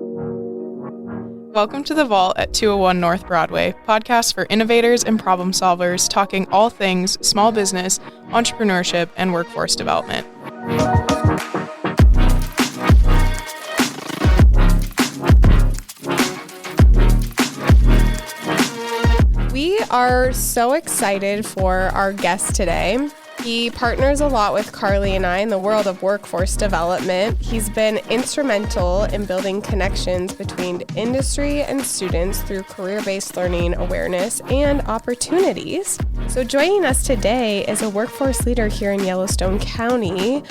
Welcome to The Vault at 201 North Broadway, podcast for innovators and problem solvers talking all things small business, entrepreneurship, and workforce development. We are so excited for our guest today. He partners a lot with Carly and I in the world of workforce development. He's been instrumental in building connections between industry and students through career-based learning awareness and opportunities. So joining us today is a workforce leader here in Yellowstone County.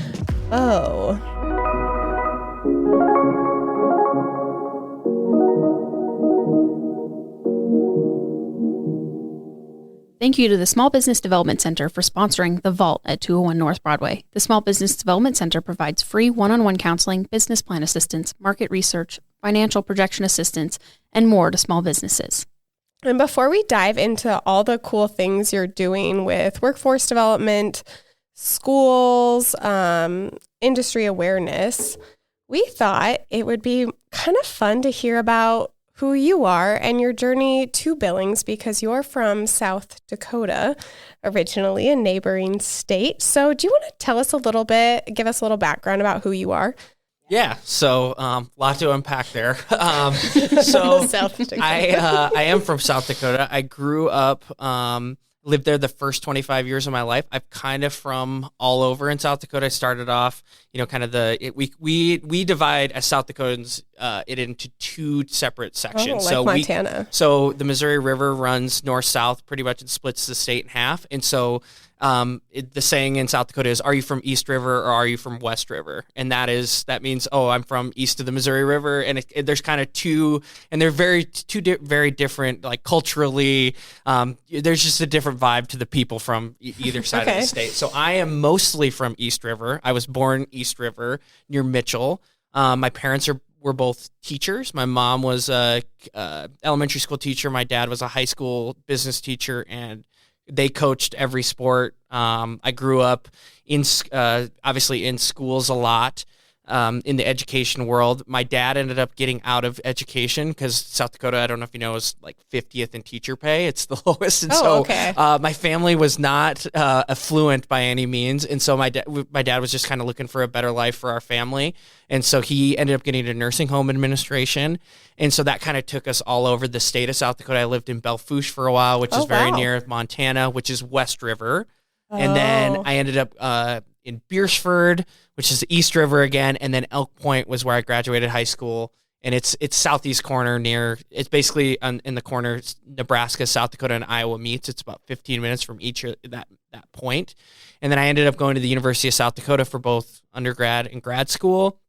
Thank you to the Small Business Development Center for sponsoring The Vault at 201 North Broadway. The Small Business Development Center provides free one-on-one counseling, business plan assistance, market research, financial projection assistance, and more to small businesses. And before we dive into all the cool things you're doing with workforce development, schools, industry awareness, we thought it would be kind of fun to hear about who you are and your journey to Billings, because you're from South Dakota, originally a neighboring state. So do you want to tell us a little bit, give us a little background about who you are? Yeah, so a lot to unpack there. So South Dakota. I am from South Dakota. I grew up, lived there the first 25 years of my life. I'm kind of from all over in South Dakota. I started off, kind of we divide as South Dakotans it into two separate sections. Like Montana. So the Missouri River runs north-south pretty much and splits the state in half. And so the saying in South Dakota is, are you from East River or are you from West River? And that means, I'm from east of the Missouri River. And there's kind of two, and they're very different, like culturally, there's just a different vibe to the people from either side of the state. So I am mostly from East River. I was born East River near Mitchell. My parents were both teachers. My mom was a elementary school teacher. My dad was a high school business teacher, and they coached every sport. I grew up obviously in schools a lot, in the education world. My dad ended up getting out of education because South Dakota, I don't know if you know, is like 50th in teacher pay. It's the lowest. And my family was not affluent by any means. And so my dad was just kind of looking for a better life for our family. And so he ended up getting into nursing home administration. And so that kind of took us all over the state of South Dakota. I lived in Belfouche for a while, which is very near Montana, which is West River. And then I ended up in Beersford, which is the East River again. And then Elk Point was where I graduated high school. And it's southeast corner it's basically in the corner, Nebraska, South Dakota, and Iowa meets. It's about 15 minutes from each that point. And then I ended up going to the University of South Dakota for both undergrad and grad school.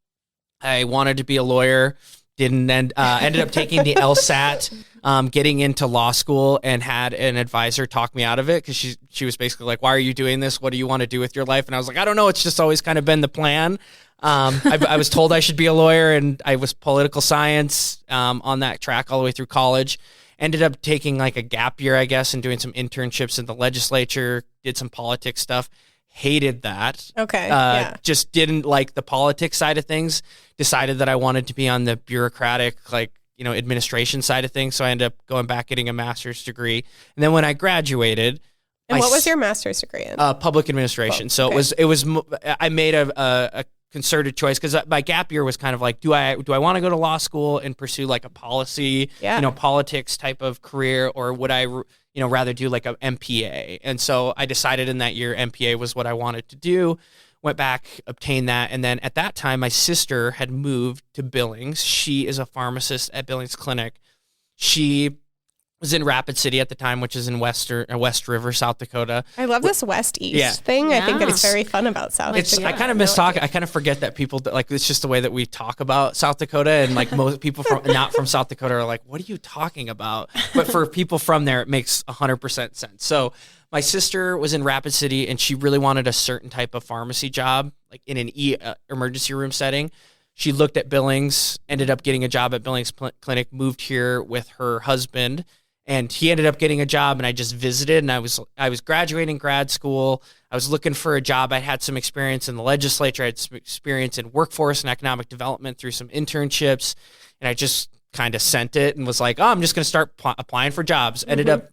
I wanted to be a lawyer, ended up taking the LSAT, getting into law school, and had an advisor talk me out of it because she was basically like, why are you doing this? What do you want to do with your life? And I was like, I don't know. It's just always kind of been the plan. I was told I should be a lawyer, and I was political science on that track all the way through college. Ended up taking like a gap year, I guess, and doing some internships in the legislature, did some politics stuff. Hated that. Just didn't like the politics side of things. Decided that I wanted to be on the bureaucratic, administration side of things. So I ended up going back, getting a master's degree. And then when I graduated, and what was your master's degree in? Public administration. I made a concerted choice because my gap year was kind of like, do I want to go to law school and pursue like a policy, politics type of career, or would I, rather do like a MPA? And so I decided in that year MPA was what I wanted to do. Went back, obtained that, and then at that time my sister had moved to Billings. She is a pharmacist at Billings Clinic. She was in Rapid City at the time, which is in West River, South Dakota. I love this West-East thing. Yeah. I think it's very fun about South Dakota. I kind of miss talking. I kind of forget that people, it's just the way that we talk about South Dakota, and like most people not from South Dakota are like, what are you talking about? But for people from there, it makes 100% sense. So my sister was in Rapid City, and she really wanted a certain type of pharmacy job, like in an emergency room setting. She looked at Billings, ended up getting a job at Billings Clinic, moved here with her husband, And he ended up getting a job, and I just visited, and I was graduating grad school. I was looking for a job. I had some experience in the legislature. I had some experience in workforce and economic development through some internships, and I just kind of sent it and was like, oh, I'm just going to start applying for jobs. Ended up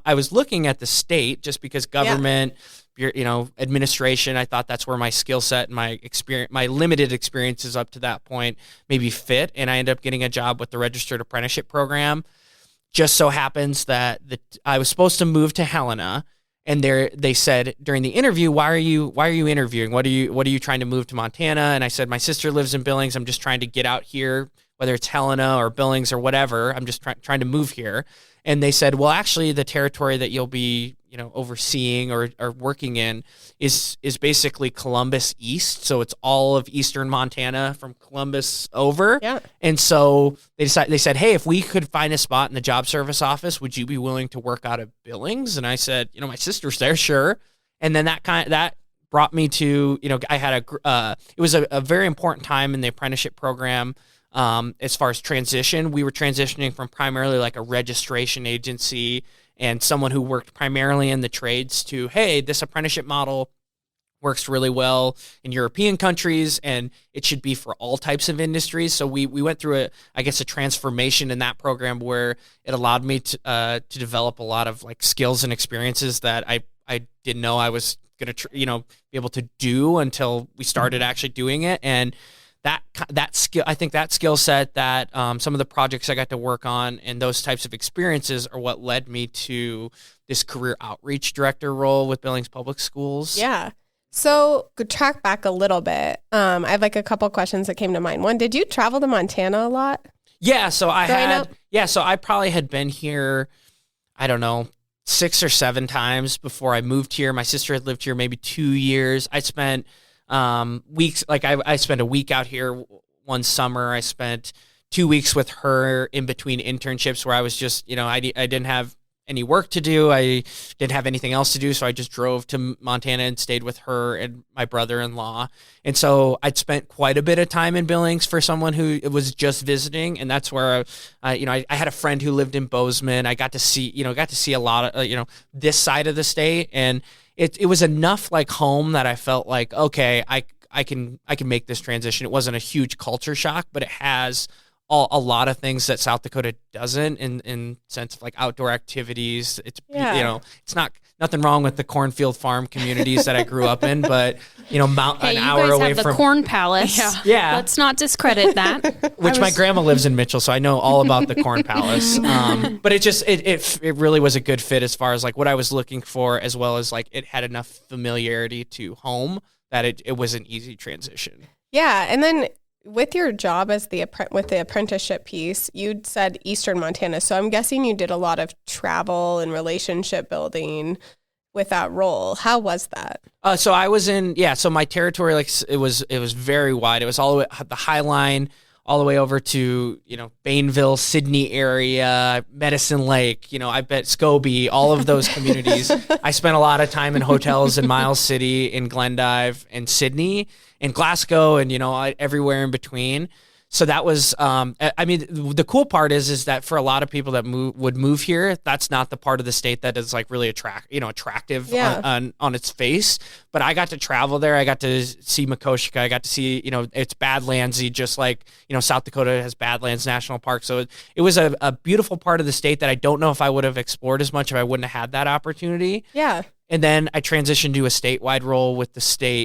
I was looking at the state just because government, administration, I thought that's where my skill set and my experience, my limited experiences up to that point maybe fit. And I ended up getting a job with the registered apprenticeship program. Just so happens that I was supposed to move to Helena, and they said during the interview, why are you interviewing? What are you trying to move to Montana? And I said, my sister lives in Billings. I'm just trying to get out here, whether it's Helena or Billings or whatever. I'm just trying to move here. And they said, well, actually, the territory that you'll be, overseeing or working in is basically Columbus East. So it's all of eastern Montana from Columbus over. Yeah. And so they said, hey, if we could find a spot in the job service office, would you be willing to work out of Billings? And I said, my sister's there, sure. And then that brought me to, I had it was a very important time in the apprenticeship program. As far as transition, we were transitioning from primarily like a registration agency and someone who worked primarily in the trades to, hey, this apprenticeship model works really well in European countries and it should be for all types of industries. So we went through a transformation in that program where it allowed me to develop a lot of like skills and experiences that I didn't know I was going to, be able to do until we started actually doing it. And that skill, I think that skill set, that some of the projects I got to work on and those types of experiences are what led me to this career outreach director role with Billings Public Schools. Yeah. So track back a little bit. I have like a couple questions that came to mind. One, did you travel to Montana a lot? Yeah. So I probably had been here, I don't know, 6 or 7 times before I moved here. My sister had lived here maybe 2 years. I spent weeks, like I spent a week out here one summer. I spent 2 weeks with her in between internships where I was just, I didn't have any work to do. I didn't have anything else to do. So I just drove to Montana and stayed with her and my brother-in-law. And so I'd spent quite a bit of time in Billings for someone who was just visiting. And that's where, I had a friend who lived in Bozeman. I got to see a lot of, this side of the state. And it was enough like home that I felt like, okay, I can make this transition. It wasn't a huge culture shock, but it has a lot of things that South Dakota doesn't in sense of like outdoor activities. It's, it's nothing wrong with the cornfield farm communities that I grew up in, but, an hour away from the Corn Palace. Yeah. Let's not discredit that. Which my grandma lives in Mitchell, so I know all about the Corn Palace. But it really was a good fit as far as like what I was looking for, as well as like it had enough familiarity to home that it was an easy transition. Yeah. And then with your job as with the apprenticeship piece, you'd said Eastern Montana. So I'm guessing you did a lot of travel and relationship building with that role. How was that? So I was so my territory, like it was very wide. It was all the way the High Line, all the way over to, Bainville, Sydney area, Medicine Lake, I bet Scobie, all of those communities. I spent a lot of time in hotels in Miles City, in Glendive, and Sydney, and Glasgow, and, everywhere in between. So that was, the cool part is that for a lot of people that would move here, that's not the part of the state that is like really attractive on its face. But I got to travel there. I got to see Makoshika. I got to see, it's Badlandsy, just like, South Dakota has Badlands National Park. So it was a beautiful part of the state that I don't know if I would have explored as much if I wouldn't have had that opportunity. Yeah. And then I transitioned to a statewide role with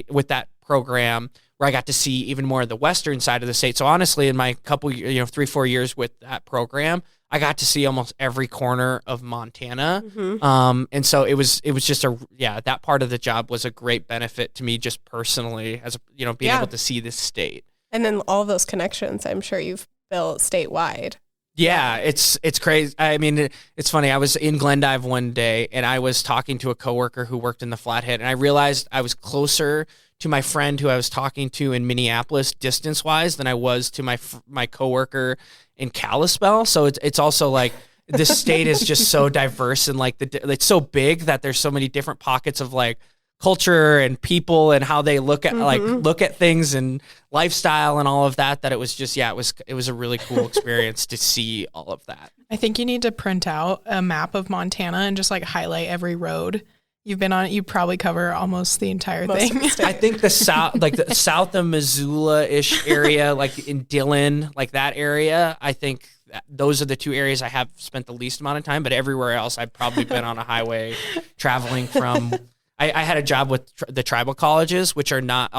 with that program, where I got to see even more of the western side of the state. So honestly, in my couple, 3-4 years with that program, I got to see almost every corner of Montana. Mm-hmm. And so it was just that part of the job was a great benefit to me just personally, as being able to see this state. And then all those connections, I'm sure you've built statewide. Yeah, it's crazy. I mean, it's funny. I was in Glendive one day and I was talking to a coworker who worked in the Flathead, and I realized I was closer to my friend who I was talking to in Minneapolis distance-wise than I was to my coworker in Kalispell. So it's also like this state is just so diverse, and like it's so big that there's so many different pockets of like culture and people and how they look at things and lifestyle and all of that, that it was just, it was a really cool experience to see all of that. I think you need to print out a map of Montana and just like highlight every road you've been on. You probably cover almost the entire thing. I think the south of Missoula-ish area, like in Dillon, like that area, I think those are the two areas I have spent the least amount of time, but everywhere else I've probably been on a highway traveling from. I had a job with the tribal colleges, which are not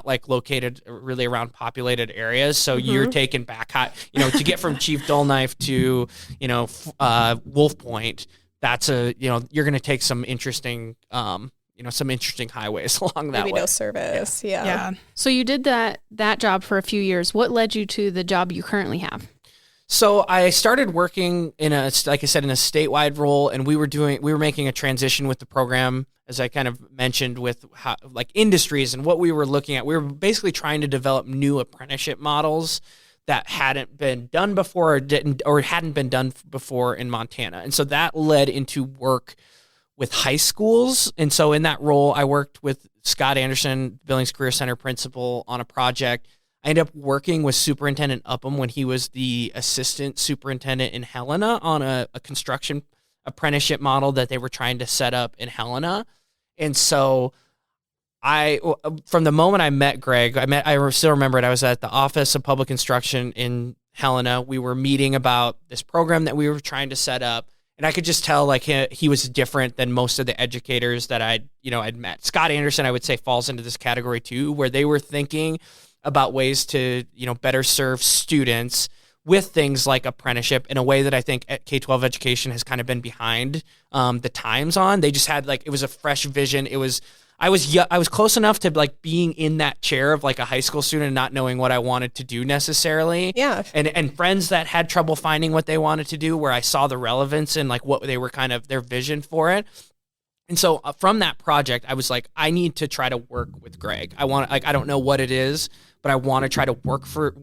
like located really around populated areas. So you're taken back, to get from Chief Dullknife to, Wolf Point. That's you're going to take some interesting, some interesting highways along that way. Maybe no service. Yeah. So you did that job for a few years. What led you to the job you currently have? So I started working in a statewide role, and we were making a transition with the program, as I kind of mentioned, with how, like industries and what we were looking at. We were basically trying to develop new apprenticeship models that hadn't been done before or hadn't been done before in Montana. And so that led into work with high schools. And so in that role, I worked with Scott Anderson, Billings Career Center principal, on a project. I ended up working with Superintendent Upham when he was the assistant superintendent in Helena on a construction apprenticeship model that they were trying to set up in Helena. And so from the moment I met Greg, I still remember it. I was at the Office of Public Instruction in Helena. We were meeting about this program that we were trying to set up. And I could just tell like he was different than most of the educators that I'd met. Scott Anderson, I would say, falls into this category too, where they were thinking about ways to, better serve students with things like apprenticeship in a way that I think K-12 education has kind of been behind the times on. They just had it was a fresh vision. I was close enough to like being in that chair of like a high school student and not knowing what I wanted to do necessarily. Yeah. And friends that had trouble finding what they wanted to do, where I saw the relevance and like what they were kind of their vision for it. And so from that project, I was like, I need to try to work with Greg. I don't know what it is, but I want to try to work for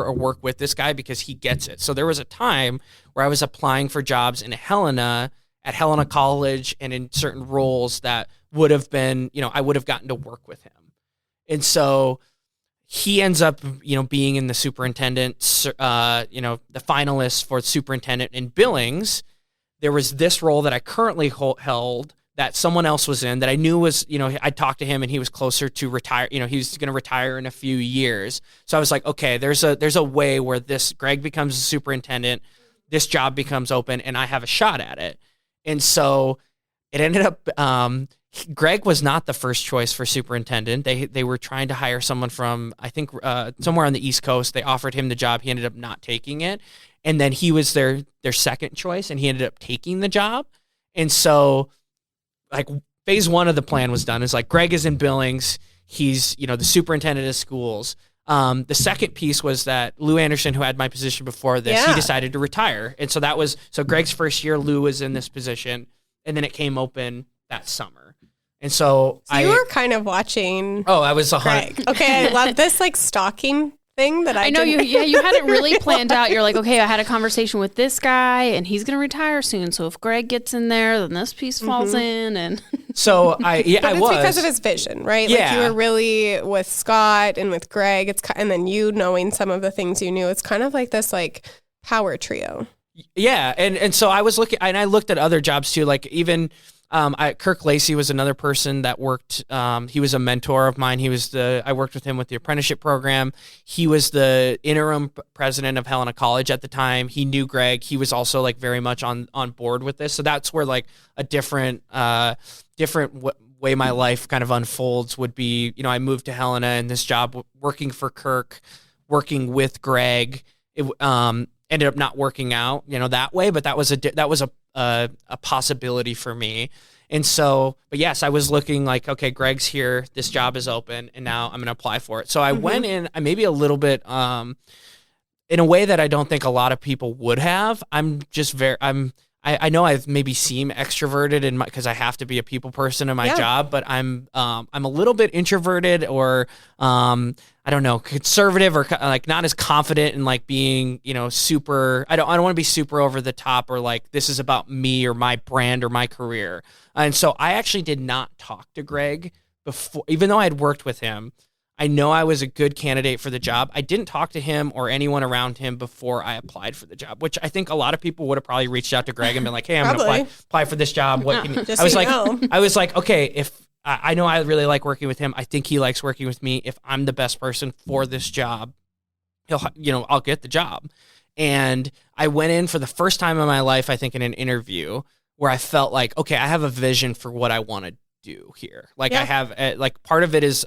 or work with this guy because he gets it. So there was a time where I was applying for jobs in Helena, at Helena College, and in certain roles that would have been, I would have gotten to work with him. And so he ends up, being in the superintendent, the finalists for superintendent in Billings. There was this role that I currently held that someone else was in that I knew was, I talked to him and he was closer to retire. He was going to retire in a few years. So I was like, okay, there's a way where Greg becomes a superintendent, this job becomes open, and I have a shot at it. And so it ended up, Greg was not the first choice for superintendent. They were trying to hire someone from, I think, somewhere on the East Coast. They offered him the job. He ended up not taking it. And then he was their second choice, and he ended up taking the job. And so like phase one of the plan was done. Is like Greg is in Billings. He's, the superintendent of schools. The second piece was that Lou Anderson, who had my position before this, he decided to retire. And so Greg's first year, Lou was in this position, and then it came open that summer. And so you were kind of watching. Oh, I was Greg. Okay, I love this like stalking thing that I know didn't. you had it really planned out. You're like, okay, I had a conversation with this guy and he's going to retire soon. So if Greg gets in there, then this piece falls in. And so but it's because of his vision, right? Yeah. Like you were really with Scott and with Greg. And then you knowing some of the things you knew. It's kind of like this like power trio. Yeah. And so I was looking, and I looked at other jobs too, like even Kirk Lacey was another person that worked. He was a mentor of mine. I worked with him with the apprenticeship program. He was the interim president of Helena College at the time. He knew Greg. He was also like very much on board with this. So that's where like a different way my life kind of unfolds would be, I moved to Helena, and this job working for Kirk, working with Greg, it ended up not working out, that way, but that was a possibility for me. And so, but yes, I was looking like, okay, Greg's here, this job is open, and now I'm going to apply for it. So I went in maybe a little bit, in a way that I don't think a lot of people would have. I I know I've maybe seem extroverted in because I have to be a people person in my job, but I'm a little bit introverted or I don't know, conservative or like not as confident in like being, super. I don't want to be super over the top or like this is about me or my brand or my career. And so I actually did not talk to Greg before, even though I had worked with him. I know I was a good candidate for the job. I didn't talk to him or anyone around him before I applied for the job, which I think a lot of people would have probly reached out to Greg and been like, "Hey, I'm going to apply for this job." What can you? I was like, okay, if I know I really like working with him, I think he likes working with me. If I'm the best person for this job, I'll get the job. And I went in for the first time in my life, I think, in an interview where I felt like, okay, I have a vision for what I want to do here. Like I have, part of it is,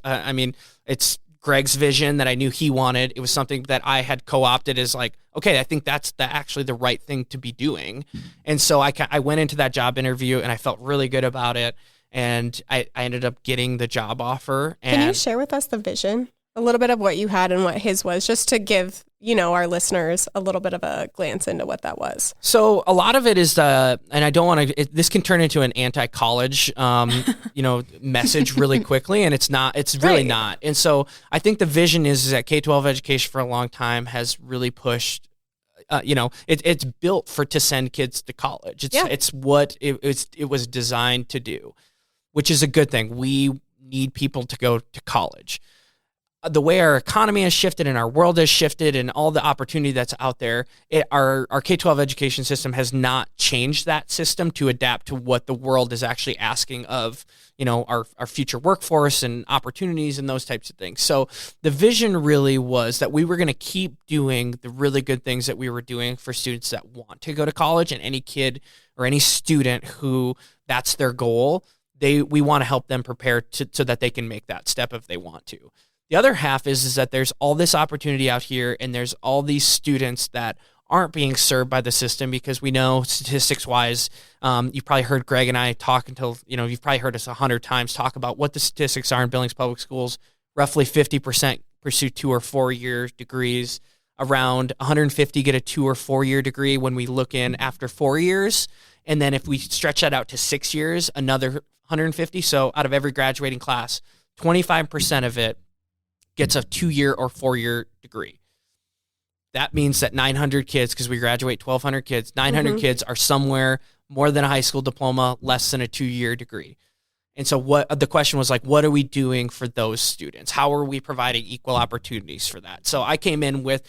it's Greg's vision that I knew he wanted. It was something that I had co-opted as like, okay, I think that's actually the right thing to be doing. And so I went into that job interview and I felt really good about it. And I ended up getting the job offer. And can you share with us the vision? A little bit of what you had and what his was, just to give, our listeners a little bit of a glance into what that was. So a lot of it is, and I don't want to, this can turn into an anti-college, message really quickly, and it's really not. And so I think the vision is that K-12 education for a long time has really pushed, it's built to send kids to college. It's what it was designed to do, which is a good thing. We need people to go to college. The way our economy has shifted and our world has shifted and all the opportunity that's out there, our K-12 education system has not changed that system to adapt to what the world is actually asking of, our future workforce and opportunities and those types of things. So the vision really was that we were going to keep doing the really good things that we were doing for students that want to go to college, and any kid or any student who that's their goal, we want to help them prepare so that they can make that step if they want to. The other half is that there's all this opportunity out here, and there's all these students that aren't being served by the system because we know statistics-wise, you've probably heard Greg and I talk until, you've probably heard us 100 times talk about what the statistics are in Billings Public Schools. Roughly 50% pursue 2 or 4 year degrees. Around 150 get a 2 or 4 year degree when we look in after 4 years. And then if we stretch that out to 6 years, another 150. So out of every graduating class, 25% of it gets a 2-year or 4-year degree. That means that 900 kids, because we graduate 1,200 kids, 900 kids are somewhere more than a high school diploma, less than a 2-year degree. And so the question was like, what are we doing for those students? How are we providing equal opportunities for that? So I came in with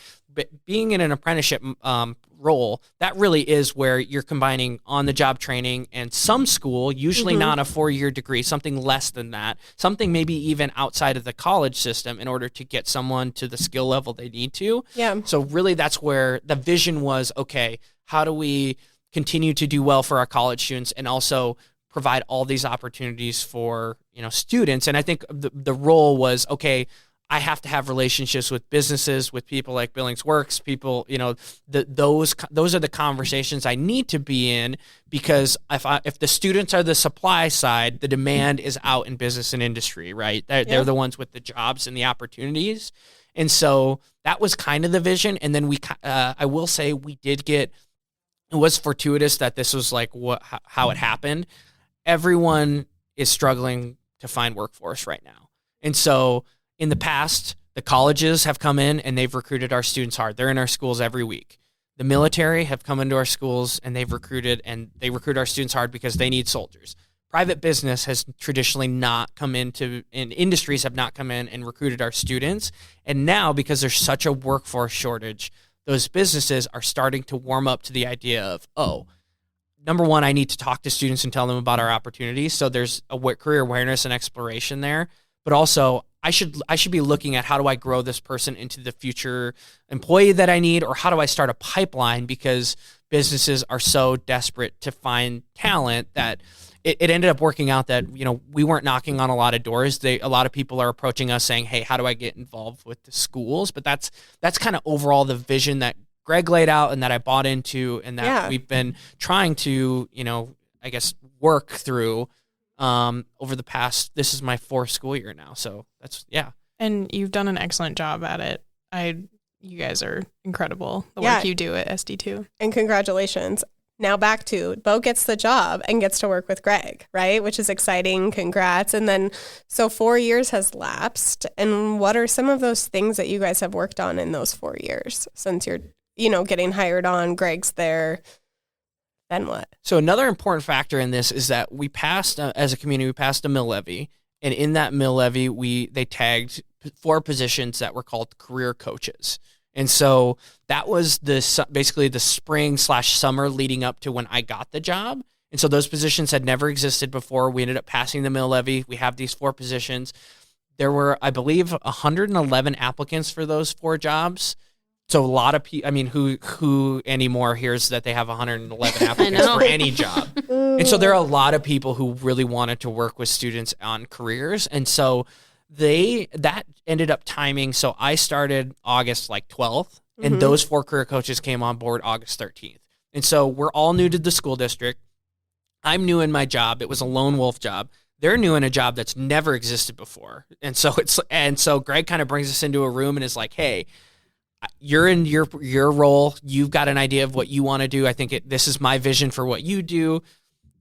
being in an apprenticeship role. That really is where you're combining on-the-job training and some school, usually not a 4-year degree, something less than that, something maybe even outside of the college system in order to get someone to the skill level they need to. Yeah. So really that's where the vision was, okay, how do we continue to do well for our college students and also provide all these opportunities for, students? And I think the role was, okay, I have to have relationships with businesses, with people like Billings Works, people, those are the conversations I need to be in, because if the students are the supply side, the demand is out in business and industry, right? They're the ones with the jobs and the opportunities. And so that was kind of the vision. And then I will say we did it was fortuitous that this was like how it happened. Everyone is struggling to find workforce right now. And so in the past, the colleges have come in and they've recruited our students hard. They're in our schools every week. The military have come into our schools and they recruit our students hard because they need soldiers. Private business has traditionally not come into, and industries have not come in and recruited our students. And now, because there's such a workforce shortage, those businesses are starting to warm up to the idea of, number one, I need to talk to students and tell them about our opportunities. So there's a career awareness and exploration there. But also, I should be looking at how do I grow this person into the future employee that I need, or how do I start a pipeline, because businesses are so desperate to find talent that it ended up working out that, we weren't knocking on a lot of doors. A lot of people are approaching us saying, hey, how do I get involved with the schools? But that's kind of overall the vision that Greg laid out and that I bought into, and that we've been trying to, I guess, work through over the past, this is my 4th school year now. So that's, And you've done an excellent job at it. You guys are incredible. The work you do at SD2. And congratulations. now back to Bo gets the job and gets to work with Greg, right? Which is exciting. Congrats. And then, so 4 years has lapsed. And what are some of those things that you guys have worked on in those 4 years since you're, getting hired on, Greg's there? Then what? So another important factor in this is that we passed, as a community, we passed a mill levy. And in that mill levy, they tagged 4 positions that were called career coaches. And so that was basically the spring/summer leading up to when I got the job. And so those positions had never existed before. We ended up passing the mill levy. We have these 4 positions. There were, I believe, 111 applicants for those 4 jobs. So a lot of people, who anymore hears that they have 111 applicants for any job. And so there are a lot of people who really wanted to work with students on careers. And so that ended up timing. So I started August 12th, and those 4 career coaches came on board August 13th. And so we're all new to the school district. I'm new in my job. It was a lone wolf job. They're new in a job that's never existed before. And so Greg kind of brings us into a room and is like, hey, you're in your role. You've got an idea of what you want to do. I think this is my vision for what you do.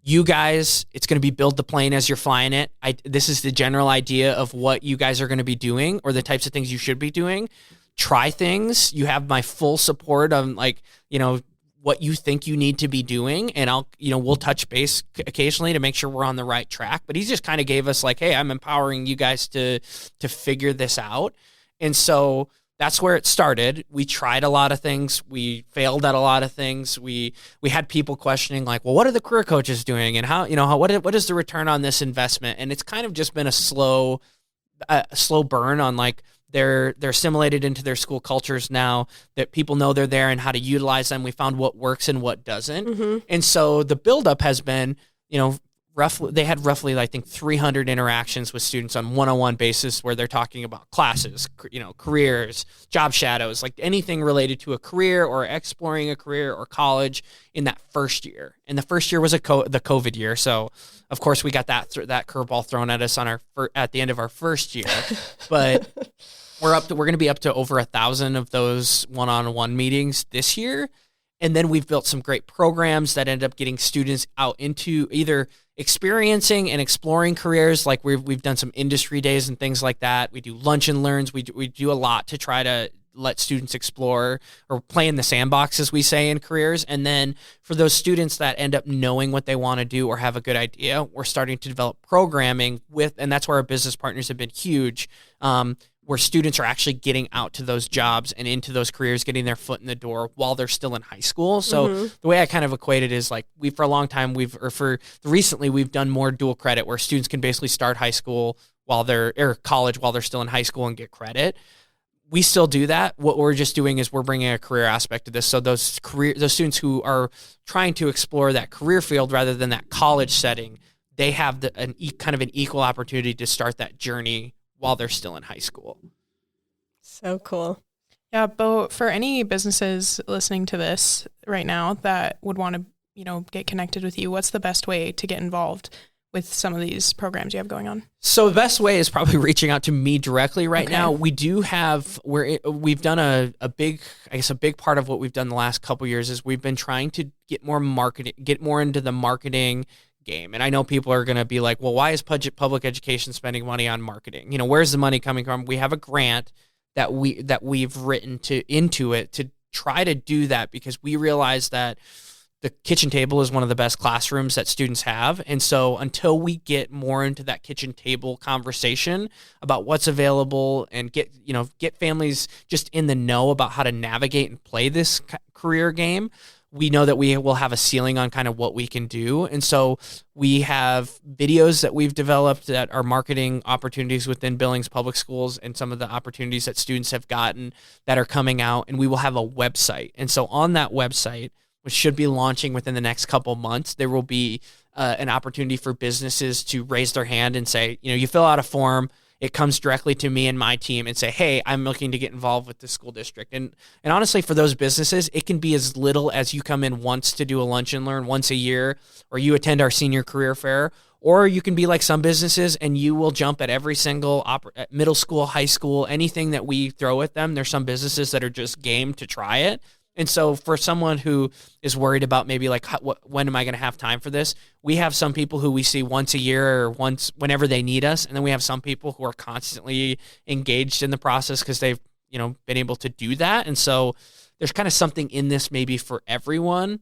You guys, it's going to be build the plane as you're flying it. This is the general idea of what you guys are going to be doing, or the types of things you should be doing. Try things. You have my full support on what you think you need to be doing. And we'll touch base occasionally to make sure we're on the right track. But he just kind of gave us hey, I'm empowering you guys to figure this out. And so that's where it started. We tried a lot of things. We failed at a lot of things. We had people questioning well, what are the career coaches doing, and what is the return on this investment? And it's kind of just been a slow burn on they're assimilated into their school cultures now, that people know they're there and how to utilize them. We found what works and what doesn't. And so the buildup has been, they had roughly, I think, 300 interactions with students on one-on-one basis, where they're talking about classes, careers, job shadows, anything related to a career or exploring a career or college in that first year. And the first year was the COVID year. So of course we got that curveball thrown at us at the end of our first year, but we're going to be up to over 1,000 of those one-on-one meetings this year. And then we've built some great programs that end up getting students out into either experiencing and exploring careers. We've done some industry days and things like that. We do lunch and learns. We do a lot to try to let students explore or play in the sandbox, as we say, in careers. And then for those students that end up knowing what they want to do or have a good idea, we're starting to develop programming and that's where our business partners have been huge, where students are actually getting out to those jobs and into those careers, getting their foot in the door while they're still in high school. So the way I kind of equate it is for a long time, recently we've done more dual credit, where students can basically start high school or college while they're still in high school and get credit. We still do that. What we're just doing is we're bringing a career aspect to this. So those students who are trying to explore that career field rather than that college setting, they have kind of an equal opportunity to start that journey while they're still in high school. So cool. Yeah, Bo, for any businesses listening to this right now that would want to, get connected with you, what's the best way to get involved with some of these programs you have going on? So the best way is probably reaching out to me directly right now. We do have, we've done a big part of what we've done the last couple of years is we've been trying to get more into the marketing game. And I know people are going to be like, well, why is public education spending money on marketing? Where's the money coming from? We have a grant that we've written into it to try to do that, because we realize that the kitchen table is one of the best classrooms that students have. And so until we get more into that kitchen table conversation about what's available and get families just in the know about how to navigate and play this career game, we know that we will have a ceiling on kind of what we can do. And so we have videos that we've developed that are marketing opportunities within Billings Public Schools and some of the opportunities that students have gotten that are coming out. And we will have a website. And so on that website, which should be launching within the next couple months, there will be an opportunity for businesses to raise their hand and say, you fill out a form, it comes directly to me and my team and say, hey, I'm looking to get involved with the school district. And honestly, for those businesses, it can be as little as you come in once to do a lunch and learn once a year, or you attend our senior career fair, or you can be like some businesses and you will jump at every single middle school, high school, anything that we throw at them. There's some businesses that are just game to try it. And so for someone who is worried about maybe like, when am I going to have time for this? We have some people who we see once a year or once whenever they need us. And then we have some people who are constantly engaged in the process because they've, been able to do that. And so there's kind of something in this maybe for everyone.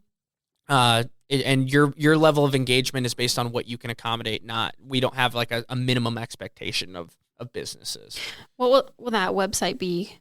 And your level of engagement is based on what you can accommodate. We don't have like a minimum expectation of businesses. What will that website be?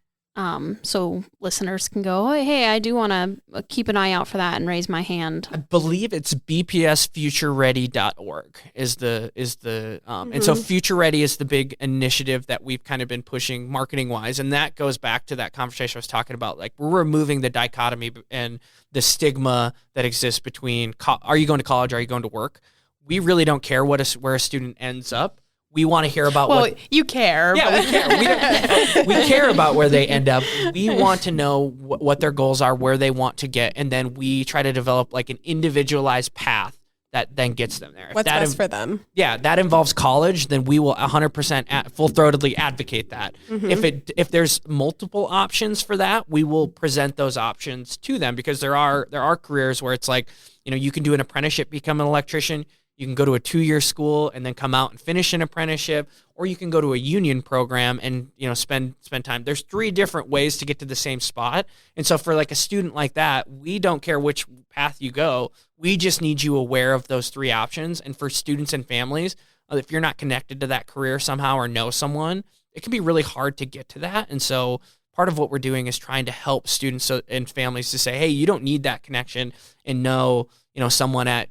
So listeners can go, oh, hey, I do want to keep an eye out for that and raise my hand. I believe it's bpsfutureready.org is the and so Future Ready is the big initiative that we've kind of been pushing marketing wise. And that goes back to that conversation I was talking about. Like, we're removing the dichotomy and the stigma that exists between, are you going to college? Are you going to work? We really don't care where a student ends up. We want to hear about you care. Yeah, we care. We care about where they end up. We want to know what their goals are, where they want to get, and then we try to develop like an individualized path that then gets them there. What's best for them? Yeah, that involves college, then we will 100% full-throatedly advocate that. Mm-hmm. If there's multiple options for that, we will present those options to them, because there are careers where it's like, you can do an apprenticeship, become an electrician. You can go to a 2-year school and then come out and finish an apprenticeship, or you can go to a union program and, spend time. There's 3 different ways to get to the same spot. And so for like a student like that, we don't care which path you go. We just need you aware of those 3 options. And for students and families, if you're not connected to that career somehow or know someone, it can be really hard to get to that. And so part of what we're doing is trying to help students and families to say, hey, you don't need that connection and know, someone at,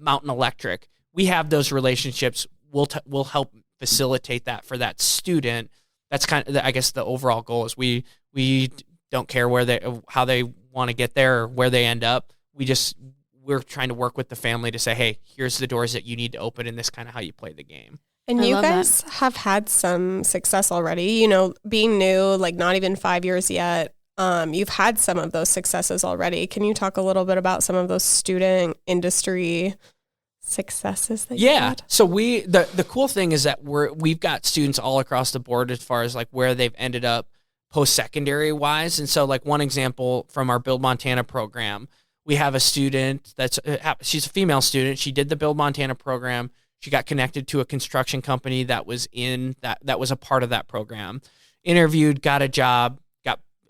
Mountain Electric. We have those relationships. We'll help facilitate that for that student. That's kind of, I guess, the overall goal is we don't care how they want to get there or where they end up. We're trying to work with the family to say, hey, here's the doors that you need to open, and this kind of how you play the game. And you guys have had some success already, being new, like not even 5 years yet. You've had some of those successes already. Can you talk a little bit about some of those student industry successes that you've had? So the cool thing is that we've got students all across the board as far as like where they've ended up post-secondary wise. And so like one example from our Build Montana program, we have a student she's a female student. She did the Build Montana program. She got connected to a construction company that was that was a part of that program. Interviewed, got a job,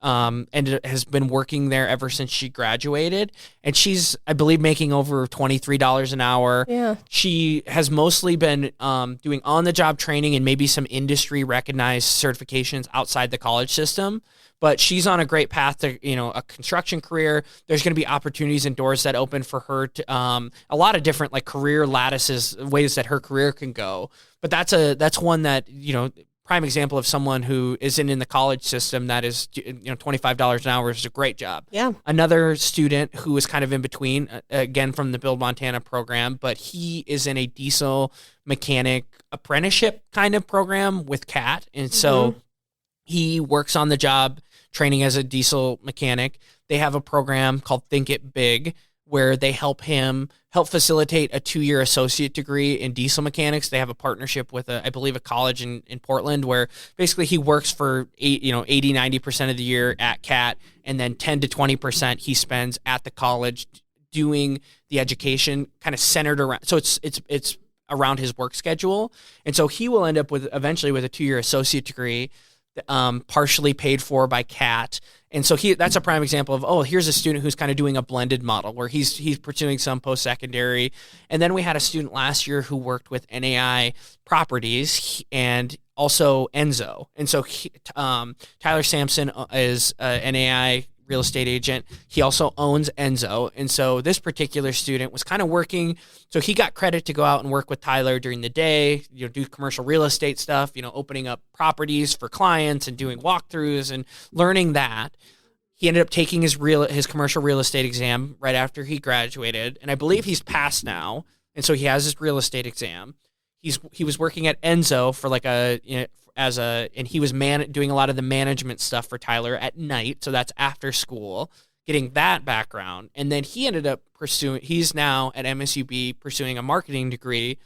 and has been working there ever since she graduated. And she's, I believe, making over $23 an hour. Yeah. She has mostly been doing on-the-job training and maybe some industry-recognized certifications outside the college system. But she's on a great path to, a construction career. There's going to be opportunities and doors that open for her to a lot of different like career lattices, ways that her career can go. But that's one that, prime example of someone who isn't in the college system that is, $25 an hour is a great job. Yeah. Another student who is kind of in between, again, from the Build Montana program, but he is in a diesel mechanic apprenticeship kind of program with CAT. And so he works on the job training as a diesel mechanic. They have a program called Think It Big, where they help facilitate a 2-year associate degree in diesel mechanics. They have a partnership with I believe a college in Portland, where basically he works for 80-90% of the year at CAT, and then 10 to 20% he spends at the college doing the education, kind of centered around. So it's around his work schedule, and so he will end up eventually with a 2-year associate degree, partially paid for by CAT. And so that's a prime example of, here's a student who's kind of doing a blended model where he's pursuing some post-secondary. And then we had a student last year who worked with NAI Properties and also Enzo. And so Tyler Sampson is an NAI real estate agent. He also owns Enzo. And so this particular student was kind of working. So he got credit to go out and work with Tyler during the day, do commercial real estate stuff, opening up properties for clients and doing walkthroughs and learning that. He ended up taking his commercial real estate exam right after he graduated. And I believe he's passed now. And so he has his real estate exam. He was working at Enzo for like and he was doing a lot of the management stuff for Tyler at night. So that's after school, getting that background. And then he ended up he's now at MSUB pursuing a marketing degree,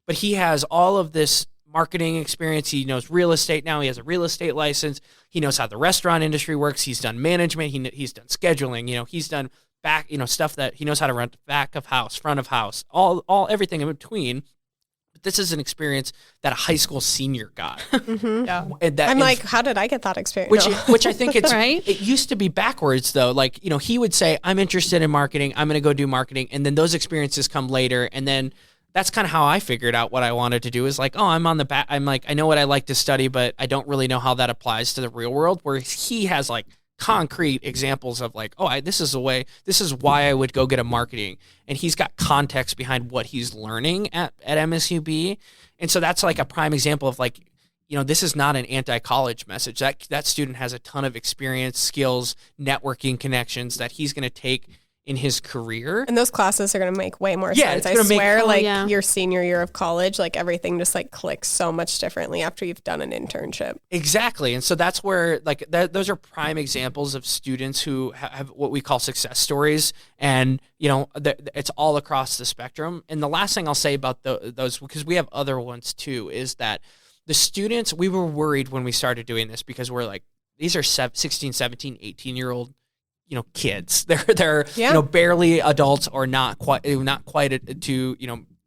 but he has all of this marketing experience. He knows real estate now. He has a real estate license. He knows how the restaurant industry works. He's done management. He's done scheduling. He's done back, stuff that he knows how to run back of house, front of house, all everything in between. But this is an experience that a high school senior got. Yeah. And I'm like, how did I get that experience? Which I think it's Right? It used to be backwards though. Like, he would say, I'm interested in marketing. I'm going to go do marketing. And then those experiences come later. And then that's kind of how I figured out what I wanted to do is like, oh, I'm on the back. I'm like, I know what I like to study, but I don't really know how that applies to the real world. Whereas he has like concrete examples of like, oh, this is why I would go get a marketing. And he's got context behind what he's learning at MSUB. And so that's like a prime example of like, this is not an anti-college message. That student has a ton of experience, skills, networking connections that he's going to take in his career. And those classes are going to make way more sense. I swear, your senior year of college, like everything just like clicks so much differently after you've done an internship. Exactly. And so that's where like those are prime examples of students who have what we call success stories. And, it's all across the spectrum. And the last thing I'll say about those, because we have other ones too, is that the students, we were worried when we started doing this because we're like, these are 16, 17, 18-year-old kids. They're barely adults or not quite to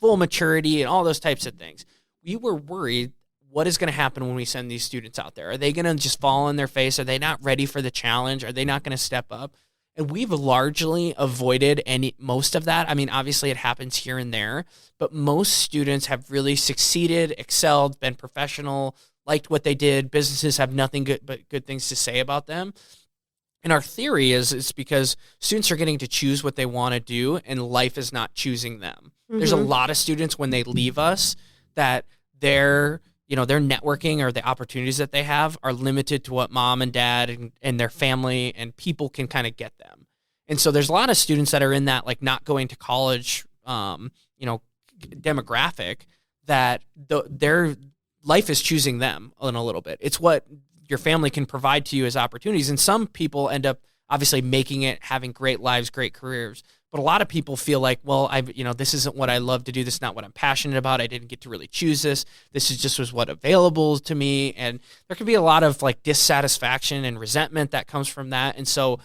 full maturity and all those types of things. We were worried what is going to happen when we send these students out there. Are they going to just fall on their face? Are they not ready for the challenge? Are they not going to step up? And we've largely avoided most of that. I mean, obviously it happens here and there, but most students have really succeeded, excelled, been professional, liked what they did. Businesses have nothing but good things to say about them. And our theory is it's because students are getting to choose what they want to do and life is not choosing them. Mm-hmm. There's a lot of students when they leave us that their networking or the opportunities that they have are limited to what mom and dad and their family and people can kind of get them. And so there's a lot of students that are in that like not going to college, demographic that their life is choosing them in a little bit. It's what your family can provide to you as opportunities. And some people end up obviously making it, having great lives, great careers. But a lot of people feel like, well, this isn't what I love to do. This is not what I'm passionate about. I didn't get to really choose this. This is just was what available to me. And there can be a lot of like dissatisfaction and resentment that comes from that. And so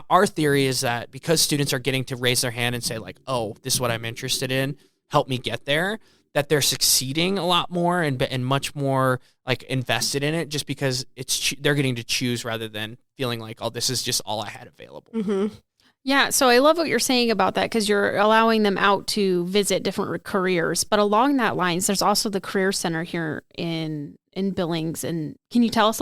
our theory is that because students are getting to raise their hand and say like, oh, this is what I'm interested in, help me get there, that they're succeeding a lot more and much more like invested in it just because they're getting to choose rather than feeling like, oh, this is just all I had available. Mm-hmm. Yeah, so I love what you're saying about that because you're allowing them out to visit different careers. But along that lines, there's also the Career Center here in Billings. And can you tell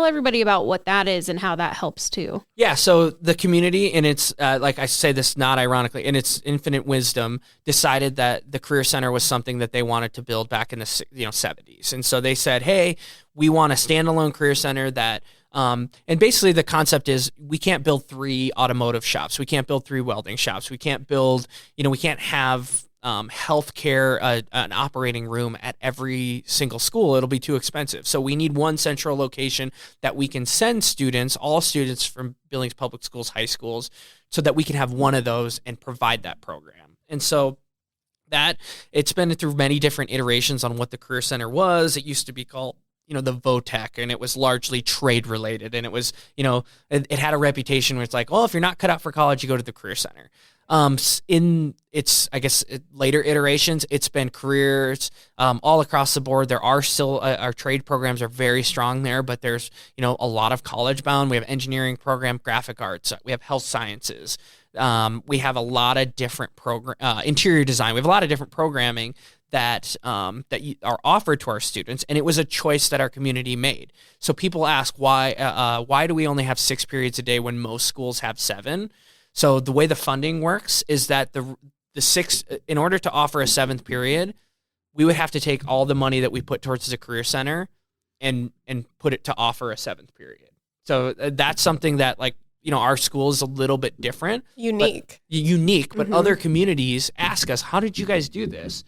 everybody about what that is and how that helps too? Yeah, so the community, and it's like I say this not ironically, in its infinite wisdom, decided that the Career Center was something that they wanted to build back in the 70s. And so they said, hey, we want a standalone Career Center that and basically the concept is we can't build 3 automotive shops. We can't build 3 welding shops. We can't build, we can't have healthcare, an operating room at every single school. It'll be too expensive. So we need one central location that we can send students, all students from Billings Public Schools, high schools, so that we can have one of those and provide that program. And so that it's been through many different iterations on what the Career Center was. It used to be called the VOTEC, and it was largely trade related. And it was, it had a reputation where it's like, well, if you're not cut out for college, you go to the Career Center. In its, later iterations, it's been careers, all across the board. There are still, our trade programs are very strong there, but there's, a lot of college bound. We have engineering program, graphic arts, we have health sciences. We have a lot of different interior design. We have a lot of different programming that are offered to our students, and it was a choice that our community made. So people ask why do we only have 6 periods a day when most schools have 7? So the way the funding works is that the 6, in order to offer a 7th period, we would have to take all the money that we put towards the Career Center and put it to offer a 7th period. So that's something that our school is a little bit different, unique, but other communities ask us, how did you guys do this?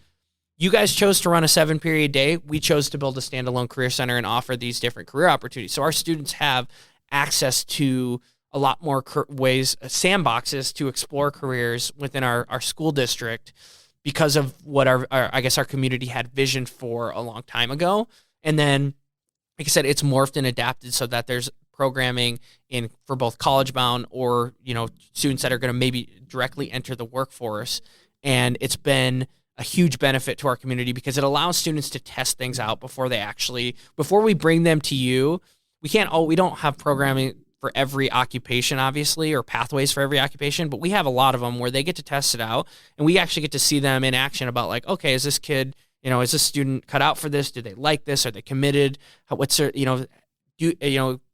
You guys chose to run a 7-period day. We chose to build a standalone Career Center and offer these different career opportunities. So our students have access to a lot more ways, sandboxes to explore careers within our school district because of what our community had visioned for a long time ago. And then, like I said, it's morphed and adapted so that there's programming for both college bound or, students that are going to maybe directly enter the workforce. And it's been a huge benefit to our community because it allows students to test things out before we bring them to you. We don't have programming for every occupation, obviously, or pathways for every occupation, but we have a lot of them where they get to test it out, and we actually get to see them in action about like, okay, is this kid, is this student cut out for this? Do they like this? Are they committed? What's their,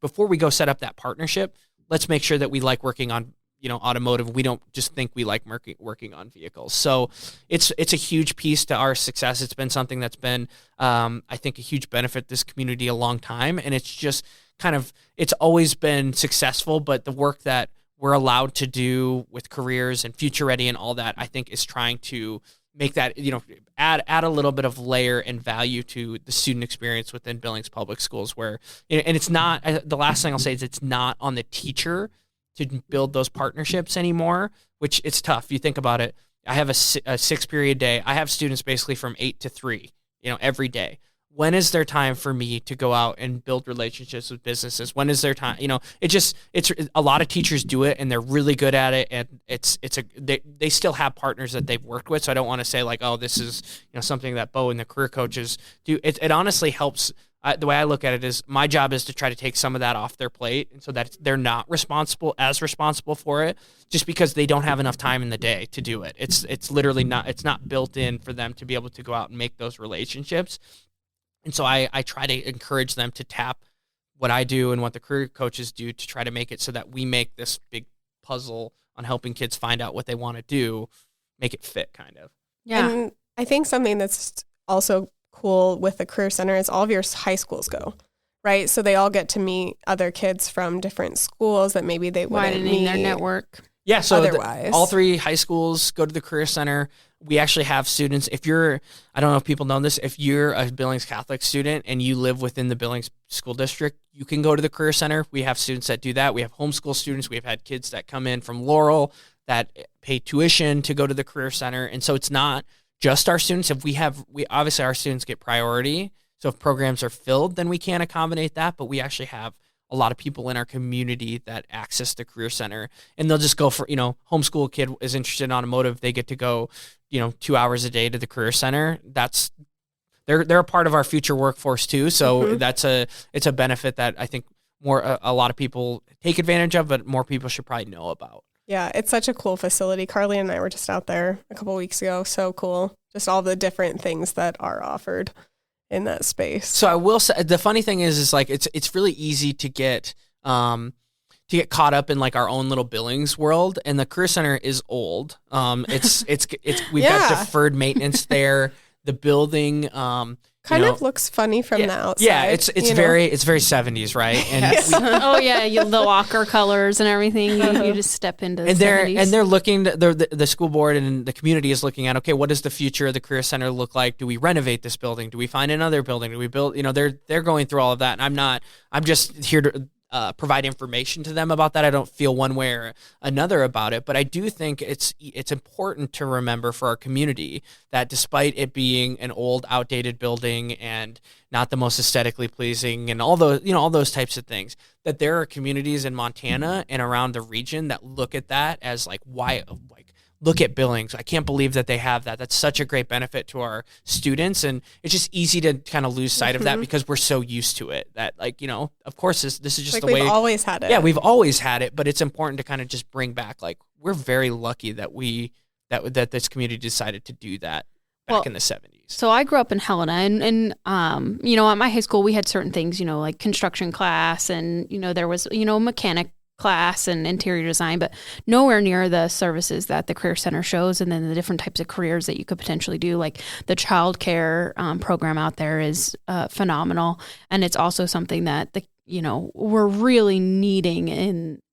before we go set up that partnership, let's make sure that we like working on, automotive. We don't just think we like working on vehicles. So it's a huge piece to our success. It's been something that's been, I think, a huge benefit to this community a long time. And it's just it's always been successful, but the work that we're allowed to do with careers and Future Ready and all that, I think is trying to make that, add a little bit of layer and value to the student experience within Billings Public Schools where, and it's not, the last thing I'll say is it's not on the teacher to build those partnerships anymore, which it's tough. You think about it. I have a 6-period day. I have students basically from 8 to 3, every day. When is there time for me to go out and build relationships with businesses? When is there time? It's a lot of teachers do it and they're really good at it. And they still have partners that they've worked with. So I don't want to say like, oh, this is, something that Bo and the career coaches do. It honestly helps. The way I look at it is my job is to try to take some of that off their plate and so that they're not responsible for it just because they don't have enough time in the day to do it. It's literally not built in for them to be able to go out and make those relationships. And so I try to encourage them to tap what I do and what the career coaches do to try to make it so that we make this big puzzle on helping kids find out what they want to do, make it fit kind of. Yeah. And I think something that's also cool with the Career Center is all of your high schools go, right? So they all get to meet other kids from different schools that maybe they wouldn't meet their network. Yeah, so otherwise. All 3 high schools go to the Career Center. We actually have students, I don't know if people know this, if you're a Billings Catholic student and you live within the Billings School District, you can go to the Career Center. We have students that do that. We have homeschool students. We've had kids that come in from Laurel that pay tuition to go to the Career Center. And so it's not just our students. Obviously our students get priority. So if programs are filled, then we can't accommodate that. But we actually have a lot of people in our community that access the Career Center, and they'll just go for, homeschool kid is interested in automotive. They get to go, 2 hours a day to the Career Center. They're a part of our future workforce too. So it's a benefit that I think a lot of people take advantage of, but more people should probably know about. Yeah, it's such a cool facility. Carly and I were just out there a couple of weeks ago. So cool. Just all the different things that are offered in that space. So I will say the funny thing is like it's really easy to get caught up in like our own little Billings world, and the Career Center is old. We've got deferred maintenance there. The building kind of looks funny from the outside. Yeah, it's very 70s, right? And yes. The locker colors and everything. You just step into the 70s. And they're looking. The school board and the community is looking at, okay, what does the future of the Career Center look like? Do we renovate this building? Do we find another building? Do we build? They're going through all of that, and I'm just here to provide information to them about that. I don't feel one way or another about it, but I do think it's important to remember for our community that despite it being an old, outdated building and not the most aesthetically pleasing and all those types of things, that there are communities in Montana and around the region that look at that as like, why, like, look at Billings. I can't believe that they have that. That's such a great benefit to our students. And it's just easy to kind of lose sight of that because we're so used to it that, like, of course, this is just like the way. We've always had it. Yeah, we've always had it. But it's important to kind of just bring back, like, we're very lucky that that this community decided to do that back in the 70s. So I grew up in Helena, and at my high school, we had certain things, like construction class, and, there was, mechanic class and interior design, but nowhere near the services that the Career Center shows, and then the different types of careers that you could potentially do. Like the child care program out there is phenomenal, and it's also something that we're really needing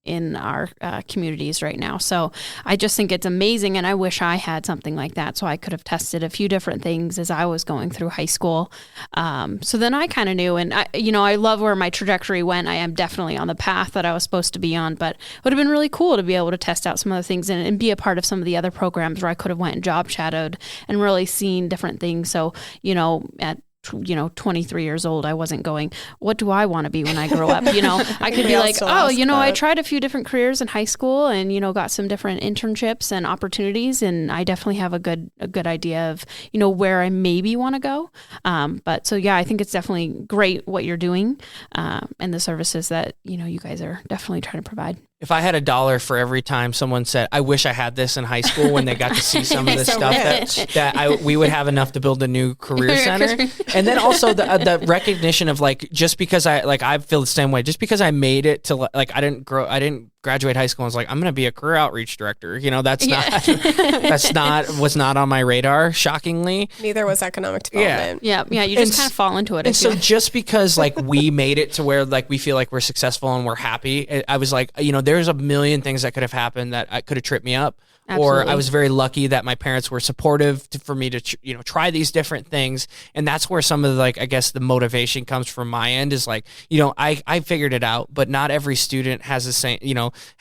in our communities right now. So I just think it's amazing, and I wish I had something like that so I could have tested a few different things as I was going through high school. So then I kind of knew, and I love where my trajectory went. I am definitely on the path that I was supposed to be on, but it would have been really cool to be able to test out some other things and be a part of some of the other programs where I could have went and job shadowed and really seen different things. So, at 23 years old, I wasn't going, what do I want to be when I grow up? I could be all like, still oh, ask I that. tried a few different careers in high school and, got some different internships and opportunities. And I definitely have a good idea of, where I maybe want to go. But so, yeah, I think it's definitely great what you're doing and the services that, you guys are definitely trying to provide. If I had $1 for every time someone said, I wish I had this in high school when they got to see some of this So stuff, we would have enough to build a new career center. And then also the recognition of just because I feel the same way, just because I made it to I didn't graduate high school and was like, I'm going to be a career outreach director. That's was not on my radar, shockingly. Neither was economic development. Yeah. You just kind of fall into it. And so just because we made it to where we feel like we're successful and we're happy, I was like, there's a million things that could have happened that could have tripped me up. Absolutely. Or I was very lucky that my parents were supportive for me to try these different things. And that's where some of I guess the motivation comes from my end is I figured it out, but not every student has the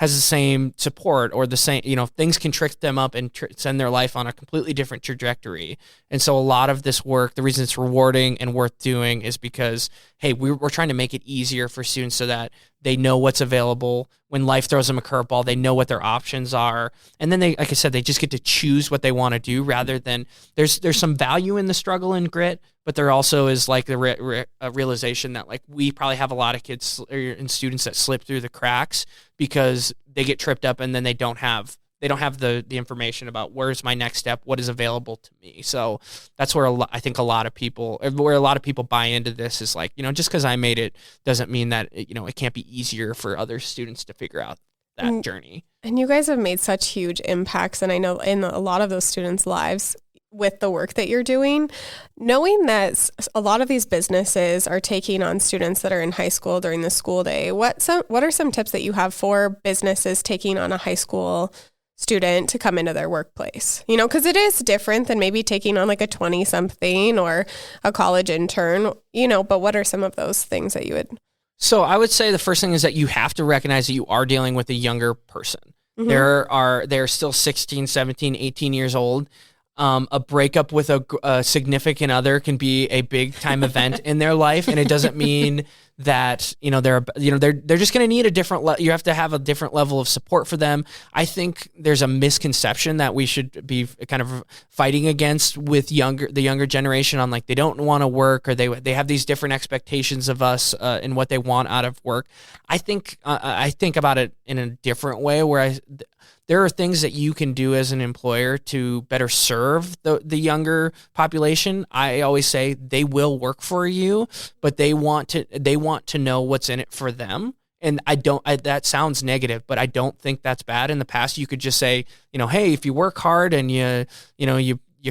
same support or the same, things can trick them up and send their life on a completely different trajectory. And so a lot of this work, the reason it's rewarding and worth doing is because, hey, we're trying to make it easier for students so that they know what's available. When life throws them a curveball, they know what their options are. And then they, like I said, they just get to choose what they want to do rather than there's some value in the struggle and grit, but there also is a realization that we probably have a lot of kids and students that slip through the cracks because they get tripped up and then they don't have the information about where's my next step, what is available to me. So that's where I think a lot of people buy into this is just because I made it doesn't mean that it can't be easier for other students to figure out that journey. And you guys have made such huge impacts, and I know in a lot of those students' lives with the work that you're doing, knowing that a lot of these businesses are taking on students that are in high school during the school day. What are some tips that you have for businesses taking on a high school student to come into their workplace? Because it is different than maybe taking on a 20-something or a college intern, but what are some of those things that you would? So I would say the first thing is that you have to recognize that you are dealing with a younger person. Mm-hmm. They're still 16, 17, 18 years old. A breakup with a significant other can be a big time event in their life, and it doesn't mean that they're just going to need a different. You have to have a different level of support for them. I think there's a misconception that we should be kind of fighting against with the younger generation on they don't want to work or they have these different expectations of us and what they want out of work. I think about it in a different way where there are things that you can do as an employer to better serve the younger population. I always say they will work for you, but they want to know what's in it for them. And that sounds negative, but I don't think that's bad. In the past, you could just say, hey, if you work hard and you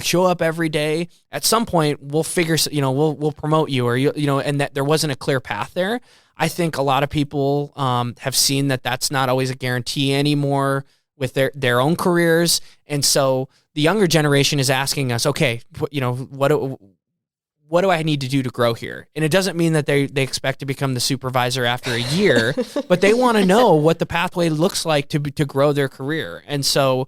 show up every day, at some point we'll figure, we'll promote you or and that there wasn't a clear path there. I think a lot of people have seen that that's not always a guarantee anymore with their own careers. And so the younger generation is asking us, okay, what do I need to do to grow here? And it doesn't mean that they expect to become the supervisor after a year, but they want to know what the pathway looks like to grow their career. And so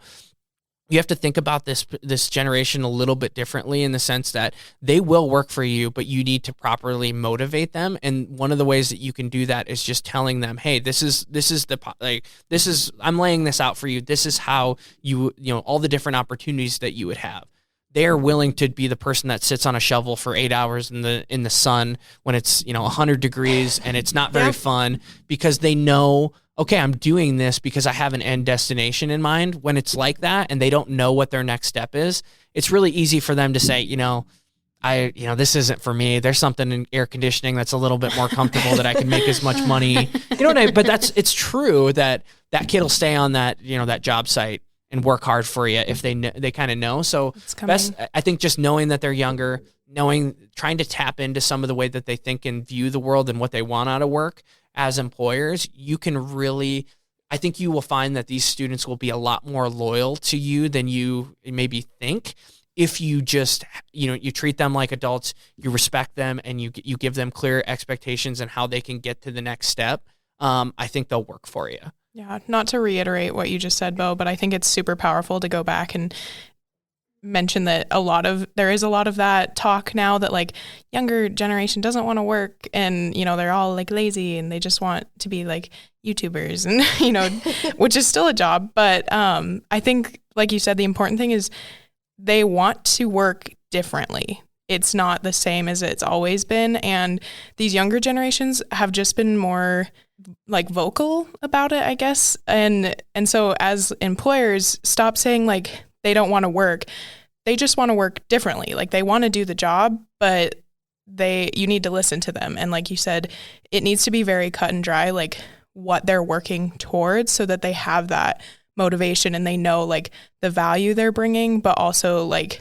you have to think about this generation a little bit differently in the sense that they will work for you, but you need to properly motivate them. And one of the ways that you can do that is just telling them, hey, I'm laying this out for you. This is how all the different opportunities that you would have. They are willing to be the person that sits on a shovel for 8 hours in the sun when it's 100 degrees and it's not very fun, because they know, okay, I'm doing this because I have an end destination in mind. When it's like that and they don't know what their next step is, it's really easy for them to say, this isn't for me. There's something in air conditioning that's a little bit more comfortable that I can make as much money. But it's true that kid will stay on that job site and work hard for you if they kind of know. So best, I think, just knowing that they're younger, trying to tap into some of the way that they think and view the world and what they want out of work as employers, I think you will find that these students will be a lot more loyal to you than you maybe think. If you just, you treat them like adults, you respect them, and you give them clear expectations and how they can get to the next step, I think they'll work for you. Yeah, not to reiterate what you just said, Bo, but I think it's super powerful to go back and mention that there is a lot of that talk now that like younger generation doesn't want to work, and they're all like lazy and they just want to be like YouTubers and which is still a job, but I think like you said, the important thing is they want to work differently. It's not the same as it's always been, and these younger generations have just been more like vocal about it, I guess, and so as employers, stop saying like they don't want to work. They just want to work differently. Like they want to do the job, but you need to listen to them. And like you said, it needs to be very cut and dry, like what they're working towards, so that they have that motivation and they know like the value they're bringing, but also like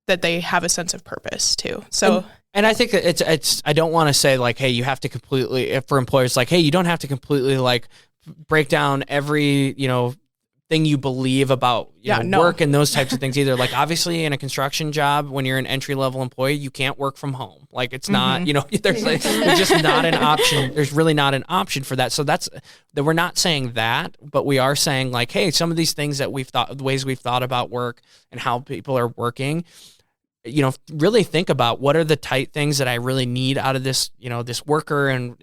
that they have a sense of purpose too. So. And I think it's, I don't want to say like, hey, you have to completely, for employers, like, hey, you don't have to completely like break down every, thing you believe about work and those types of things either. Like obviously in a construction job, when you're an entry-level employee, you can't work from home. Like it's not, there's just not an option. There's really not an option for that. So we're not saying that, but we are saying like, hey, some of these things that the ways we've thought about work and how people are working, really think about what are the tight things that I really need out of this, this worker, and,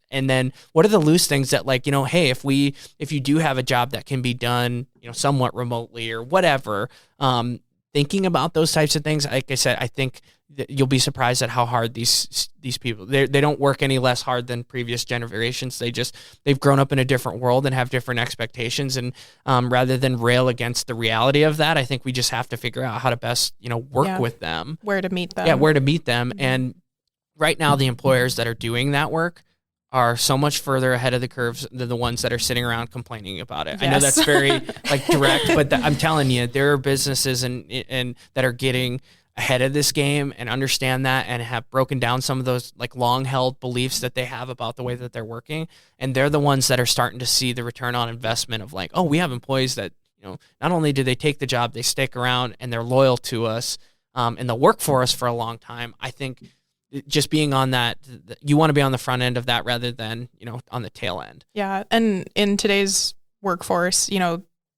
and then what are the loose things that like, hey, if you do have a job that can be done, somewhat remotely or whatever, thinking about those types of things, like I said, I think that you'll be surprised at how hard these people, they don't work any less hard than previous generations. They've grown up in a different world and have different expectations. And rather than rail against the reality of that, I think we just have to figure out how to best, work with them. Where to meet them. Yeah, where to meet them. And right now, the employers that are doing that work are so much further ahead of the curves than the ones that are sitting around complaining about it. Yes. I know that's very direct, but I'm telling you, there are businesses and that are getting ahead of this game and understand that and have broken down some of those like long held beliefs that they have about the way that they're working. And they're the ones that are starting to see the return on investment of like, oh, we have employees that, not only do they take the job, they stick around and they're loyal to us and they'll work for us for a long time. I think just being on that, you want to be on the front end of that rather than, on the tail end. Yeah. And in today's workforce,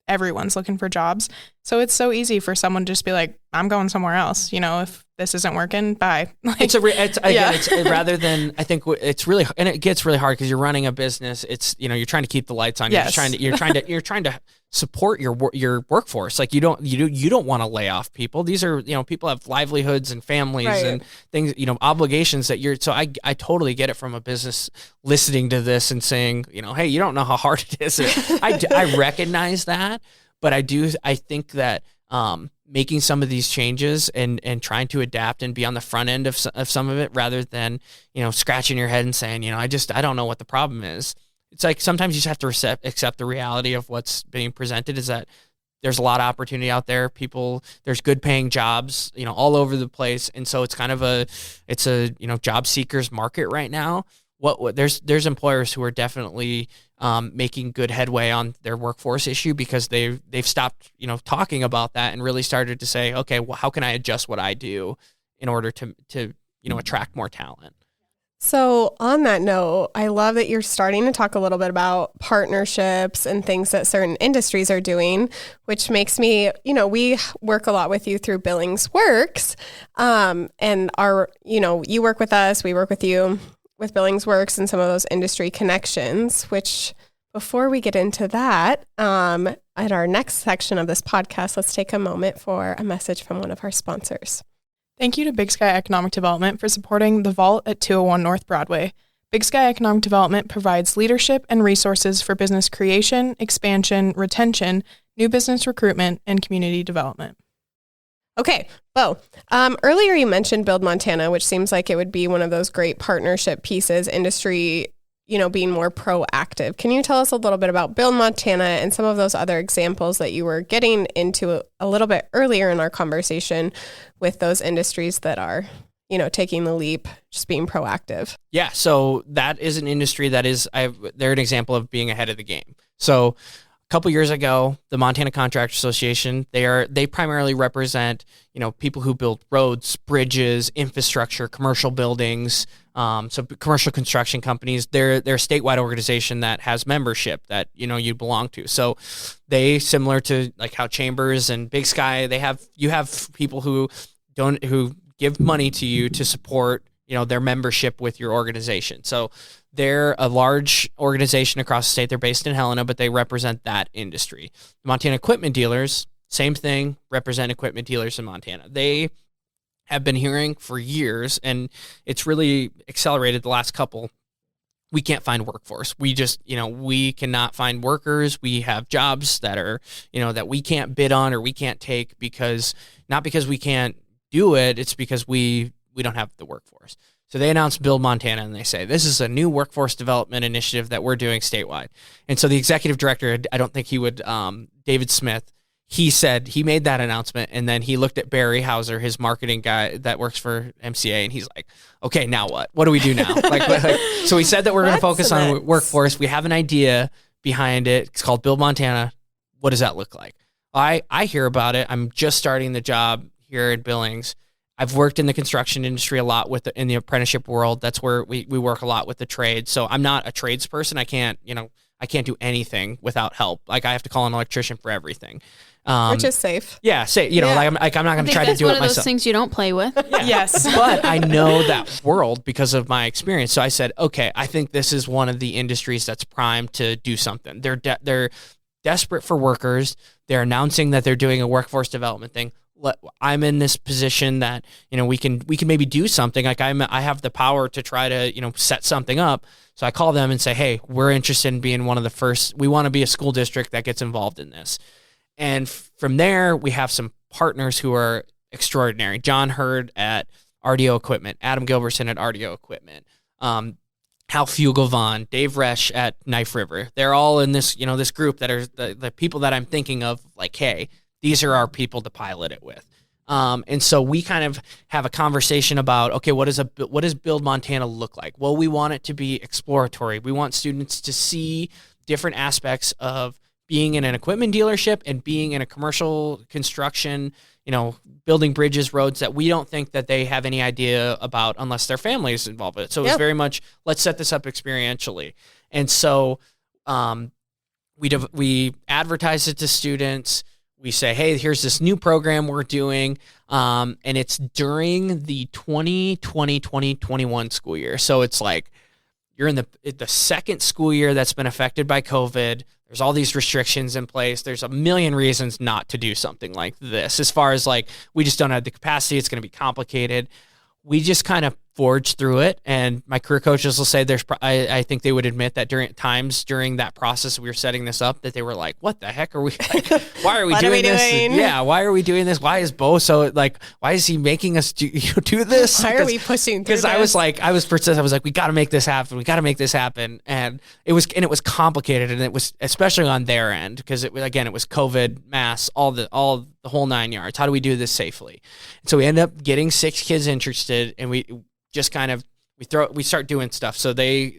everyone's looking for jobs. So it's so easy for someone to just be like, I'm going somewhere else. If this isn't working, bye. It's rather than, I think it's really, and it gets really hard because you're running a business. It's, you're trying to keep the lights on. Yes. You're trying to support your workforce. Like you don't want to lay off people. These are, people have livelihoods and families right. and things, obligations that so I totally get it from a business listening to this and saying, hey, you don't know how hard it is. I recognize that, but I think that, making some of these changes and trying to adapt and be on the front end of some of it rather than, scratching your head and saying, I don't know what the problem is. It's like sometimes you just have to accept the reality of what's being presented is that there's a lot of opportunity out there. There's good paying jobs, all over the place. And so it's kind of a job seekers market right now. There's employers who are definitely making good headway on their workforce issue because they've stopped talking about that and really started to say, okay, well, how can I adjust what I do in order to attract more talent? So on that note, I love that you're starting to talk a little bit about partnerships and things that certain industries are doing, which makes me, we work a lot with you through Billings Works, and you work with us, we work with you with Billings Works and some of those industry connections, which before we get into that, at our next section of this podcast, let's take a moment for a message from one of our sponsors. Thank you to Big Sky Economic Development for supporting the Vault at 201 North Broadway. Big Sky Economic Development provides leadership and resources for business creation, expansion, retention, new business recruitment, and community development. Okay, Bo, earlier you mentioned Build Montana, which seems like it would be one of those great partnership pieces, industry, being more proactive. Can you tell us a little bit about Build Montana and some of those other examples that you were getting into a little bit earlier in our conversation with those industries that are, taking the leap, just being proactive? Yeah, so that is an industry that they're an example of being ahead of the game. So couple years ago, the Montana Contractors Association, they primarily represent, people who build roads, bridges, infrastructure, commercial buildings, so commercial construction companies. They're a statewide organization that has membership that, you belong to. So they, similar to like how Chambers and Big Sky, you have people who give money to you to support, their membership with your organization. So they're a large organization across the state. They're based in Helena, but they represent that industry. The Montana Equipment Dealers, same thing, represent equipment dealers in Montana. They have been hearing for years, and it's really accelerated the last couple. We can't find workforce. We just, we cannot find workers. We have jobs that are, that we can't bid on or we can't take not because we can't do it. It's because we don't have the workforce. So they announced Build Montana, and they say, this is a new workforce development initiative that we're doing statewide. And so the executive director, I don't think he would, David Smith, he said he made that announcement, and then he looked at Barry Hauser, his marketing guy that works for MCA, and he's like, okay, now what? What do we do now? So he said that we're going to focus on workforce. We have an idea behind it. It's called Build Montana. What does that look like? I hear about it. I'm just starting the job here at Billings. I've worked in the construction industry a lot in the apprenticeship world. That's where we work a lot with the trade. So I'm not a tradesperson. I can't do anything without help. Like I have to call an electrician for everything. Which is safe. Yeah, I'm not going to try to do it myself. That's one of those things you don't play with. Yeah. Yes. But I know that world because of my experience. So I said, okay, I think this is one of the industries that's primed to do something. They're desperate for workers. They're announcing that they're doing a workforce development thing. I'm in this position that, we can maybe do something. Like I have the power to try to, set something up. So I call them and say, hey, we're interested in being one of the first. We want to be a school district that gets involved in this. And from there, we have some partners who are extraordinary. John Hurd at RDO Equipment, Adam Gilbertson at RDO Equipment, Hal Fugelvon, Dave Resch at Knife River. They're all in this, this group that are the people that I'm thinking of, like, hey, these are our people to pilot it with. And so we kind of have a conversation about, okay, what does Build Montana look like? Well, we want it to be exploratory. We want students to see different aspects of being in an equipment dealership and being in a commercial construction, building bridges, roads that we don't think that they have any idea about unless their family is involved with it. So it's very much, let's set this up experientially. And so we advertise it to students. We say, hey, here's this new program we're doing, and it's during the 2020-2021 school year. So it's like you're in the second school year that's been affected by COVID. There's all these restrictions in place. There's a million reasons not to do something like this. As far as like, we just don't have the capacity. It's going to be complicated. We just kind of forged through it. And my career coaches will say I think they would admit that during that process we were setting this up, that they were like, what the heck are we like? Why are we doing this? Yeah. Why are we doing this? Why is Bo so like, why is he making us do this? Why are we pushing through this? Because I was persistent. I was like, we got to make this happen. We got to make this happen. And it was complicated. And it was especially on their end because it was COVID, mass, all the whole 9 yards. How do we do this safely? And so we end up getting 6 kids interested, and we just kind of we start doing stuff. So they're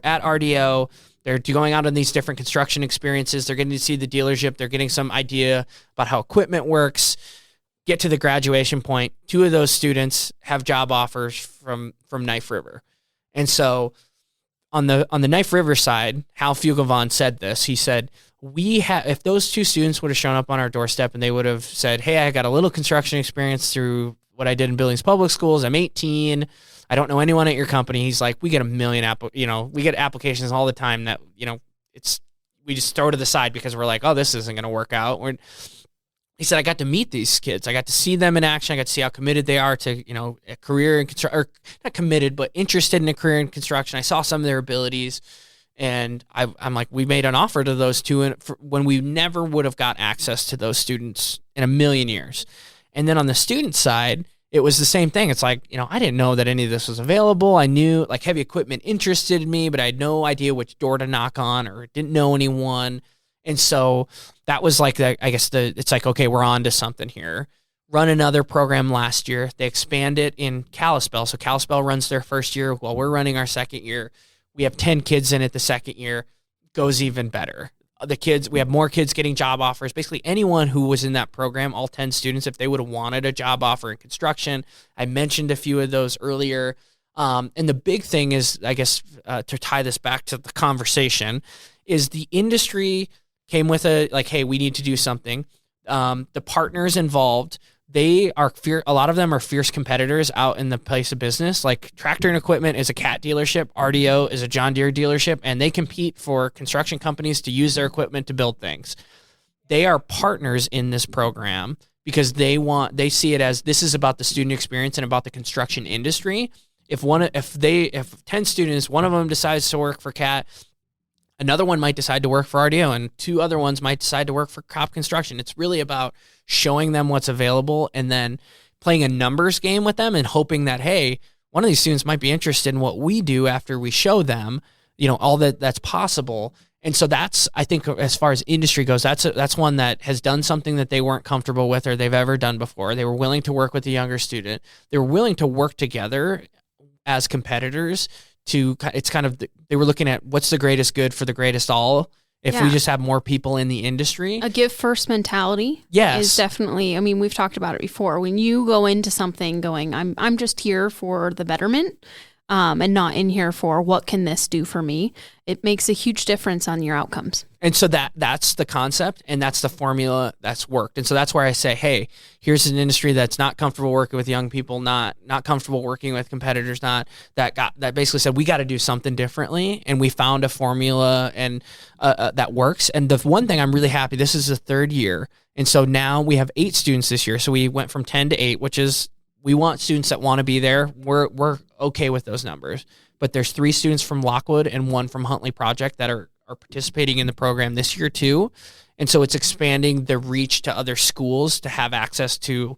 at RDO. They're going out on these different construction experiences. They're getting to see the dealership. They're getting some idea about how equipment works. Get to the graduation point. 2 of those students have job offers from Knife River. And so on the Knife River side, Hal Fugelvon said this. He said, if those 2 students would have shown up on our doorstep and they would have said, hey, I got a little construction experience through what I did in Billings Public Schools. I'm 18. I don't know anyone at your company. He's like, we get a million we get applications all the time that, we just throw to the side because we're like, oh, this isn't going to work out. He said, I got to meet these kids. I got to see them in action. I got to see how committed they are to, a career in construction, or not committed, but interested in a career in construction. I saw some of their abilities. And I'm like, we made an offer to those 2 when we never would have got access to those students in a million years. And then on the student side, it was the same thing. It's like, I didn't know that any of this was available. I knew like heavy equipment interested me, but I had no idea which door to knock on or didn't know anyone. And so that was like, it's like, okay, we're on to something here. Run another program last year. They expand it in Kalispell. So Kalispell runs their first year while we're running our second year. We have 10 kids in it the second year. Goes even better. the kids, we have more kids getting job offers. Basically, anyone who was in that program, all 10 students, if they would have wanted a job offer in construction, I mentioned a few of those earlier. And the big thing is, I guess, to tie this back to the conversation, is the industry came with a, like, hey, we need to do something. The partners involved, a lot of them are fierce competitors out in the place of business. Like Tractor and Equipment is a Cat dealership, RDO is a John Deere dealership, and they compete for construction companies to use their equipment to build things. They are partners in this program because they see it as, this is about the student experience and about the construction industry. If 10 students, one of them decides to work for Cat, another one might decide to work for RDO, and 2 other ones might decide to work for Cop Construction. It's really about showing them what's available and then playing a numbers game with them and hoping that, hey, one of these students might be interested in what we do after we show them, all that's possible. And so that's, I think, as far as industry goes, that's one that has done something that they weren't comfortable with or they've ever done before. They were willing to work with the younger student. They were willing to work together as competitors. They were looking at what's the greatest good for the greatest all. If we just have more people in the industry, a give first mentality is definitely, we've talked about it before. When you go into something going, I'm just here for the betterment, and not in here for what can this do for me, it makes a huge difference on your outcomes. And so that's the concept, and that's the formula that's worked. And so that's where I say, hey, here's an industry that's not comfortable working with young people, not comfortable working with competitors, that basically said, we got to do something differently. And we found a formula and that works. And the one thing I'm really happy, this is the 3rd year. And so now we have 8 students this year. So we went from 10 to 8, which is, we want students that want to be there. We're okay with those numbers. But there's 3 students from Lockwood and 1 from Huntley Project that are participating in the program this year too. And so it's expanding the reach to other schools to have access to,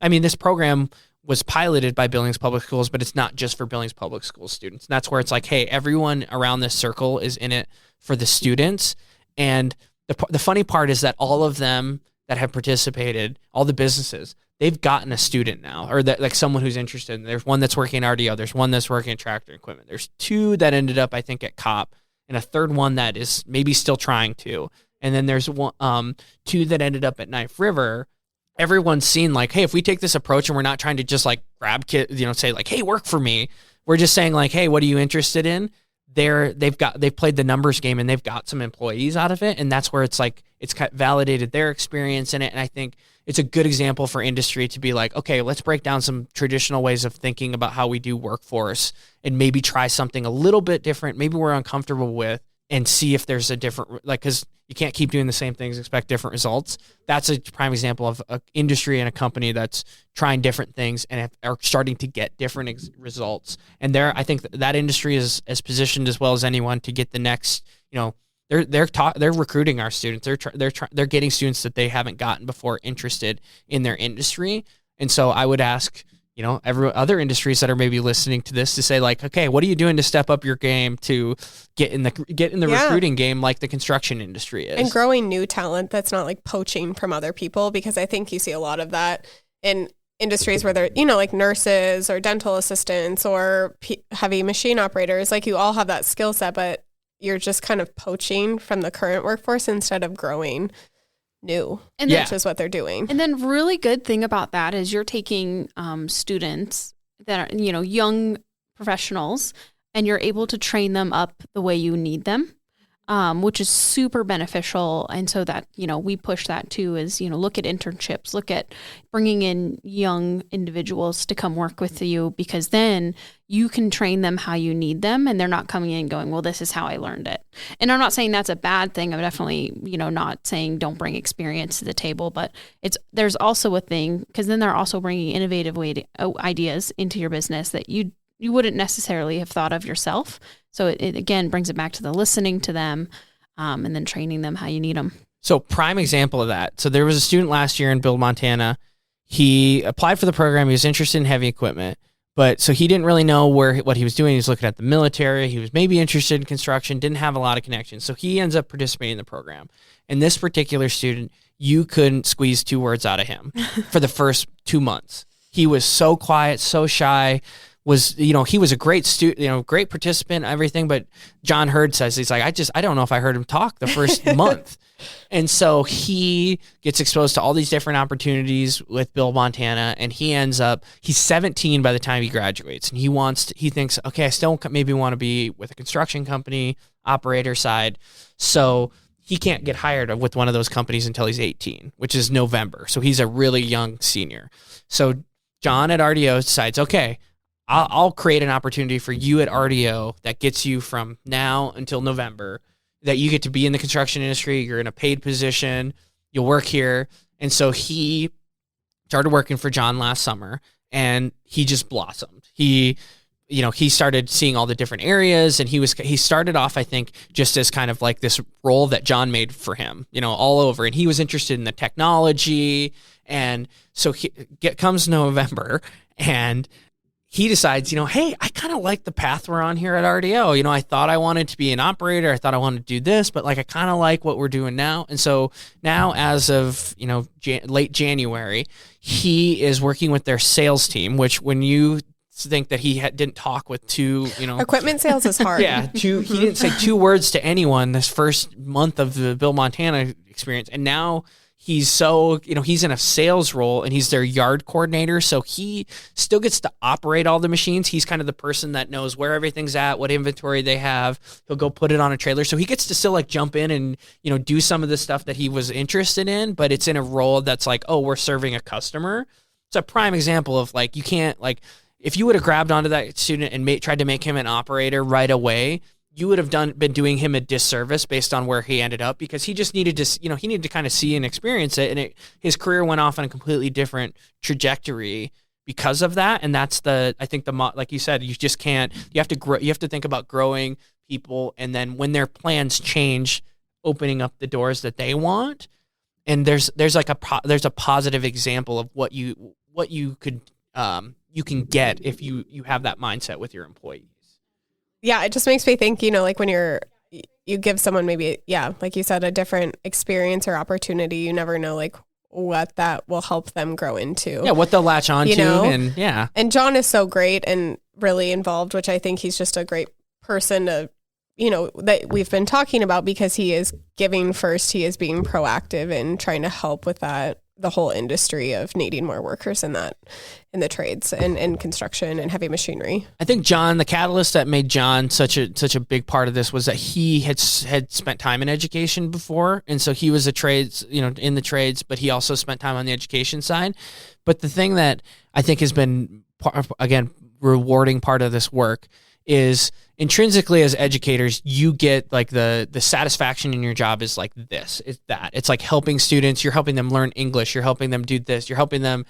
this program was piloted by Billings Public Schools, but it's not just for Billings Public Schools students. And that's where it's like, hey, everyone around this circle is in it for the students. And the funny part is that all of them that have participated, all the businesses, they've gotten a student now, or that, like, someone who's interested. There's one that's working at RDO. There's one that's working at Tractor Equipment. There's 2 that ended up, I think, at COP, and a 3rd one that is maybe still trying to. And then there's 2 that ended up at Knife River. Everyone's seen, like, hey, if we take this approach and we're not trying to just like grab kids, say like, hey, work for me. We're just saying like, hey, what are you interested in? They've played the numbers game and they've got some employees out of it. And that's where it's like, it's validated their experience in it. And I think it's a good example for industry to be like, okay, let's break down some traditional ways of thinking about how we do workforce and maybe try something a little bit different, maybe we're uncomfortable with, and see if there's a different, because you can't keep doing the same things, expect different results. That's a prime example of an industry and a company that's trying different things and are starting to get different results. And I think that industry is as positioned as well as anyone to get the next, they're recruiting our students. They're getting students that they haven't gotten before interested in their industry. And so I would ask, every other industries that are maybe listening to this to say like, okay, what are you doing to step up your game to get in the recruiting game like the construction industry is? And growing new talent that's not like poaching from other people, because I think you see a lot of that in industries where they're, like nurses or dental assistants or heavy machine operators. Like, you all have that skill set, but you're just kind of poaching from the current workforce instead of growing new, which is what they're doing. And then really good thing about that is you're taking students that are, young professionals, and you're able to train them up the way you need them, which is super beneficial. And so that, we push that too is, look at internships, look at bringing in young individuals to come work with you, because then you can train them how you need them, and they're not coming in going, well, this is how I learned it. And I'm not saying that's a bad thing. I'm definitely, not saying don't bring experience to the table, but there's also a thing, because then they're also bringing innovative ideas into your business that you wouldn't necessarily have thought of yourself. So it again brings it back to the listening to them, and then training them how you need them. So prime example of that. So there was a student last year in Build Montana. He applied for the program. He was interested in heavy equipment, but so he didn't really know what he was doing. He was looking at the military. He was maybe interested in construction, didn't have a lot of connections. So he ends up participating in the program. And this particular student, you couldn't squeeze 2 words out of him for the first 2 months. He was so quiet, so shy, was, he was a great student, great participant, everything. But John Hurd says, he's like, I don't know if I heard him talk the first month. And so he gets exposed to all these different opportunities with Bill Montana, and he's 17 by the time he graduates, and he thinks, okay, I still maybe want to be with a construction company, operator side. So he can't get hired with one of those companies until he's 18, which is November. So he's a really young senior. So John at RDO decides, okay, I'll create an opportunity for you at RDO that gets you from now until November, that you get to be in the construction industry. You're in a paid position. You'll work here. And so he started working for John last summer, and he just blossomed. He started seeing all the different areas, and he started off, I think, just as kind of like this role that John made for him, all over. And he was interested in the technology. And so comes November, and he decides, hey, I kind of like the path we're on here at RDO. I thought I wanted to be an operator. I thought I wanted to do this, but I kind of like what we're doing now. And so now, as of, late January, he is working with their sales team, which when you think that he didn't talk with two, equipment sales is hard. Yeah. He didn't say two words to anyone this first month of the Bill Montana experience. And now he's he's in a sales role, and he's their yard coordinator. So he still gets to operate all the machines. He's kind of the person that knows where everything's at, what inventory they have. He'll go put it on a trailer. So he gets to still jump in and, do some of the stuff that he was interested in, but it's in a role that's we're serving a customer. It's a prime example of you can't if you would have grabbed onto that student and tried to make him an operator right away, you would have been doing him a disservice based on where he ended up, because he just needed to, he needed to kind of see and experience it. And his career went off on a completely different trajectory because of that. And that's like you said, you just can't, you have to grow, you have to think about growing people. And then when their plans change, opening up the doors that they want. And there's a positive example of what you could, you can get if you have that mindset with your employees. Yeah, it just makes me think, when you give someone maybe, like you said, a different experience or opportunity, you never know what that will help them grow into. Yeah, what they'll latch on to. And yeah. And John is so great and really involved, which I think he's just a great person to, that we've been talking about, because he is giving first. He is being proactive and trying to help with that, the whole industry of needing more workers in the trades and in construction and heavy machinery. I think the catalyst that made John such a big part of this was that he had spent time in education before. And so he was in the trades, but he also spent time on the education side. But the thing that I think has been, again, rewarding part of this work is intrinsically as educators, you get the satisfaction in your job is this. It's that. It's helping students. You're helping them learn English. You're helping them do this. You're helping them,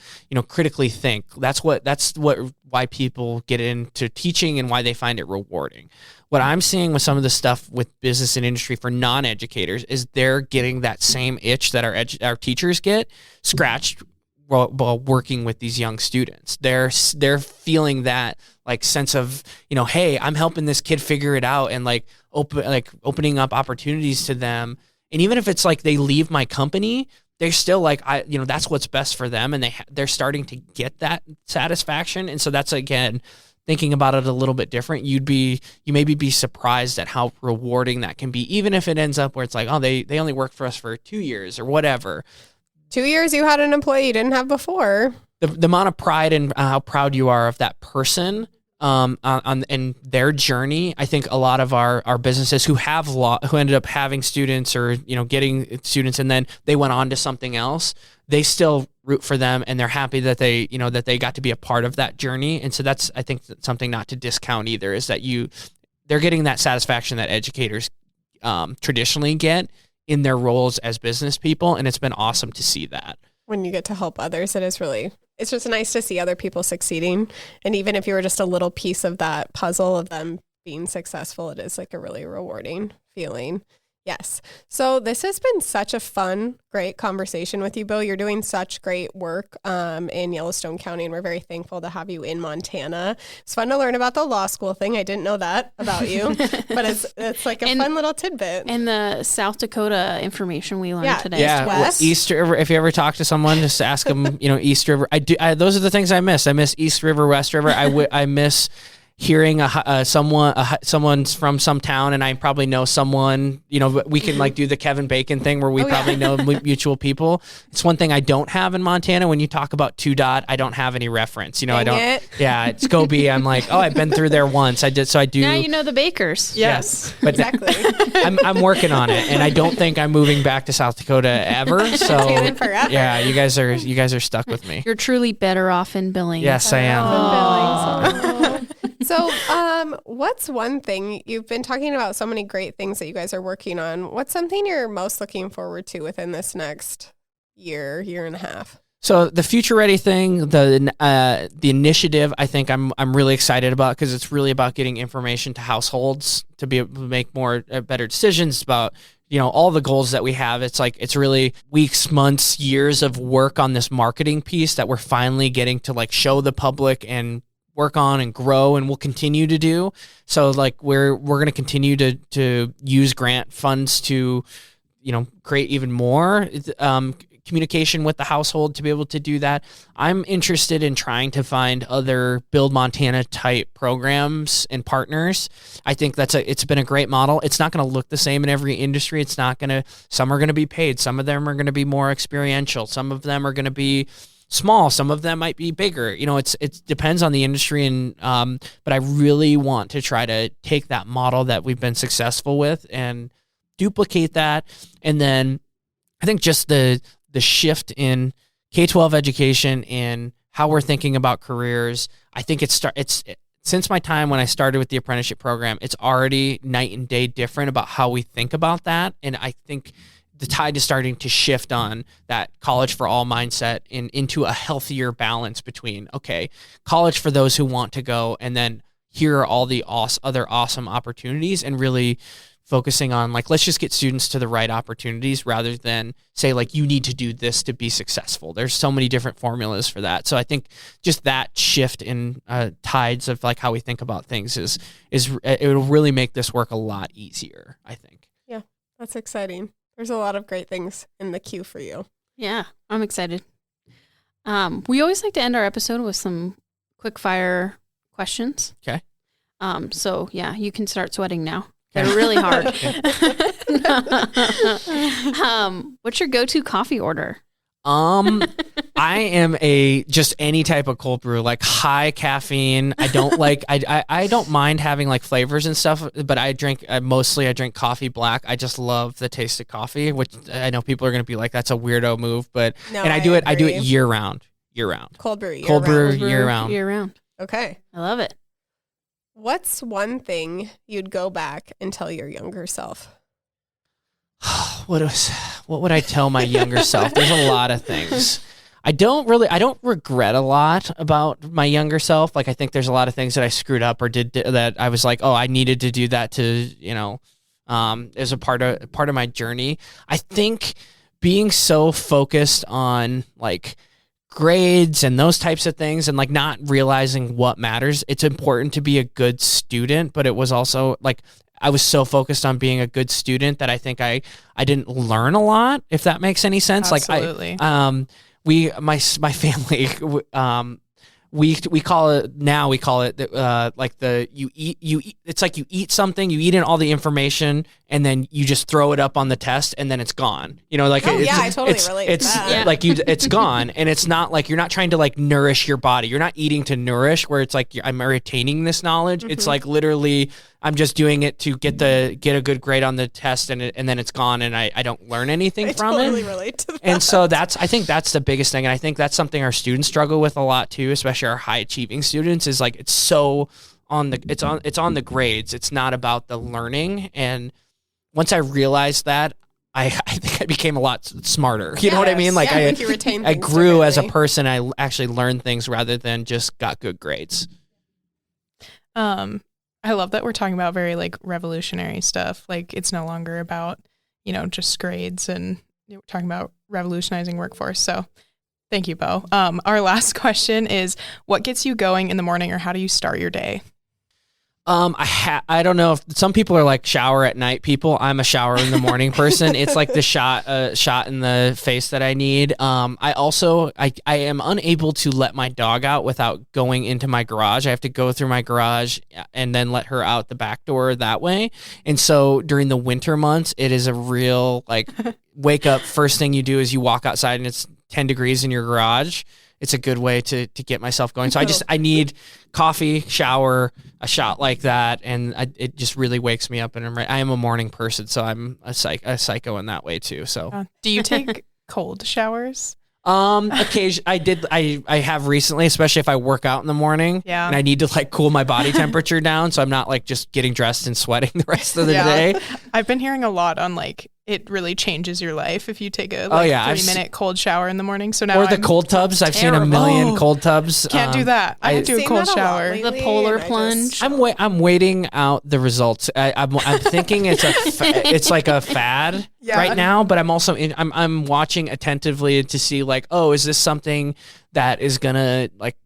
critically think. That's why people get into teaching and why they find it rewarding. What I'm seeing with some of the stuff with business and industry for non-educators is they're getting that same itch that our teachers get scratched while working with these young students. They're feeling that sense of, hey, I'm helping this kid figure it out, and opening up opportunities to them. And even if it's they leave my company, they're still that's what's best for them, and they're starting to get that satisfaction. And so that's, again, thinking about it a little bit different. You maybe be surprised at how rewarding that can be, even if it ends up where it's oh, they only worked for us for 2 years or whatever. 2 years you had an employee you didn't have before. The amount of pride and how proud you are of that person in their journey. I think a lot of our businesses who ended up having students or getting students, and then they went on to something else, they still root for them, and they're happy that they got to be a part of that journey. And so that's, I think, something not to discount either, is that they're getting that satisfaction that educators traditionally get in their roles as business people. And it's been awesome to see that. When you get to help others, it's just nice to see other people succeeding. And even if you were just a little piece of that puzzle of them being successful, it is a really rewarding feeling. Yes. So this has been such a fun, great conversation with you, Bill. You're doing such great work in Yellowstone County, and we're very thankful to have you in Montana. It's fun to learn about the law school thing. I didn't know that about you, but it's like a fun little tidbit. And the South Dakota information we learned today. Yeah, West. East River. If you ever talk to someone, just ask them. East River. Those are the things I miss. I miss East River, West River. I miss hearing someone's from some town, and I probably know someone. We can like do the Kevin Bacon thing where we probably know mutual people. It's one thing I don't have in Montana. When you talk about 2 Dot, I don't have any reference. I don't. Yeah, it's Gobi. I'm like, oh, I've been through there once. I did. So I do. Now you know the Bakers. Yes, but exactly. I'm working on it, and I don't think I'm moving back to South Dakota ever. So yeah, you guys are stuck with me. You're truly better off in Billings. Yes, I am. So, what's one thing you've been talking about? So many great things that you guys are working on. What's something you're most looking forward to within this next year and a half? So the Future Ready thing, the initiative, I think I'm really excited about, because it's really about getting information to households to be able to make better decisions about all the goals that we have. It's really weeks, months, years of work on this marketing piece that we're finally getting to like show the public and work on and grow, and we'll continue to do. So like we're going to continue to use grant funds to, create even more communication with the household to be able to do that. I'm interested in trying to find other Build Montana type programs and partners. I think it's been a great model. It's not going to look the same in every industry. Some are going to be paid. Some of them are going to be more experiential. Some of them are going to be small. Some of them might be bigger. It depends on the industry, and but I really want to try to take that model that we've been successful with and duplicate that. And then I think just the shift in K-12 education and how we're thinking about careers. I think since my time when I started with the apprenticeship program, it's already night and day different about how we think about that. And I think the tide is starting to shift on that college for all mindset into a healthier balance between, okay, college for those who want to go, and then here are all the other awesome opportunities, and really focusing on like, let's just get students to the right opportunities rather than say like, you need to do this to be successful. There's so many different formulas for that. So I think just that shift in tides of like how we think about things it will really make this work a lot easier, I think. Yeah, that's exciting. There's a lot of great things in the queue for you. Yeah, I'm excited. We always like to end our episode with some quick fire questions. Okay. So yeah, you can start sweating now. They're really hard. What's your go-to coffee order? I am just any type of cold brew, like high caffeine. I don't like, I don't mind having like flavors and stuff, but I drink coffee black. I just love the taste of coffee, which I know people are going to be like, that's a weirdo move, but, no, and I do it year round. Cold brew year round. Year round. Okay. I love it. What's one thing you'd go back and tell your younger self? What would I tell my younger self? There's a lot of things. I don't regret a lot about my younger self. Like, I think there's a lot of things that I screwed up or did that I was like, oh, I needed to do that to, as a part of my journey. I think being so focused on like grades and those types of things and like not realizing what matters. It's important to be a good student, but it was also like, I was so focused on being a good student that I think I didn't learn a lot, if that makes any sense. Absolutely. Like my family, we call it like you eat, it's like you eat something, you eat in all the information, and then you just throw it up on the test, and then it's gone. Like, I totally relate to that. Yeah. Like it's gone, and it's not like, you're not trying to like nourish your body. You're not eating to nourish, where it's like I'm retaining this knowledge. Mm-hmm. It's like literally I'm just doing it to get a good grade on the test, and then it's gone, and I don't learn anything from it. I totally it. relate to that. And so I think that's the biggest thing, and I think that's something our students struggle with a lot too, especially our high achieving students. Is like it's on the grades. It's not about the learning. And once I realized that, I think I became a lot smarter. You know what I mean? Like, I think you retain I things grew as a differently. person. I actually learned things rather than just got good grades. I love that we're talking about very like revolutionary stuff. Like, it's no longer about just grades, and we're talking about revolutionizing workforce. So thank you, Bo. Our last question is, what gets you going in the morning, or how do you start your day? I don't know if some people are like shower at night people. I'm a shower in the morning person. It's like the shot in the face that I need. I am unable to let my dog out without going into my garage. I have to go through my garage and then let her out the back door that way. And so during the winter months, it is a real like wake up. First thing you do is you walk outside and it's 10 degrees in your garage. It's a good way to get myself going. So I need coffee, shower, a shot like that, and it just really wakes me up. And I am a morning person, so I'm a psycho in that way too. So, do you take cold showers? Occasionally, I have recently, especially if I work out in the morning, and I need to like cool my body temperature down, so I'm not like just getting dressed and sweating the rest of the day. I've been hearing a lot on like it really changes your life if you take a 3-minute cold shower in the morning. So now the cold tubs. I've seen a million cold tubs. Can't do that. I do a cold shower. The polar plunge. I'm waiting out the results. I'm thinking it's like a fad right now, but I'm also I'm watching attentively to see like, oh, is this something that is gonna like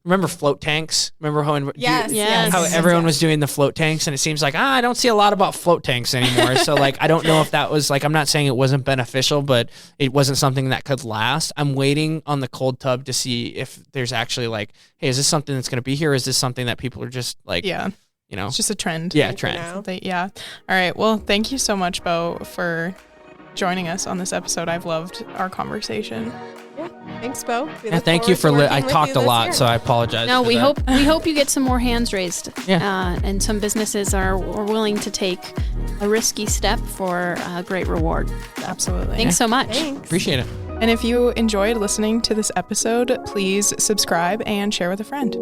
remember float tanks? Remember how everyone was doing the float tanks, and it seems like I don't see a lot about float tanks anymore. So like I don't know if that was like, I'm not saying it wasn't beneficial, but it wasn't something that could last. I'm waiting on the cold tub to see if there's actually like, hey, is this something that's going to be here? Or is this something that people are just like, it's just a trend. Yeah, trend. Yeah. All right. Well, thank you so much, Bo, for joining us on this episode. I've loved our conversation. Thanks, Bo. Thank you for I talked a lot, so I apologize. No, we hope you get some more hands raised. And some businesses are willing to take a risky step for a great reward. Absolutely. Thanks so much. Thanks. Appreciate it. And if you enjoyed listening to this episode, please subscribe and share with a friend.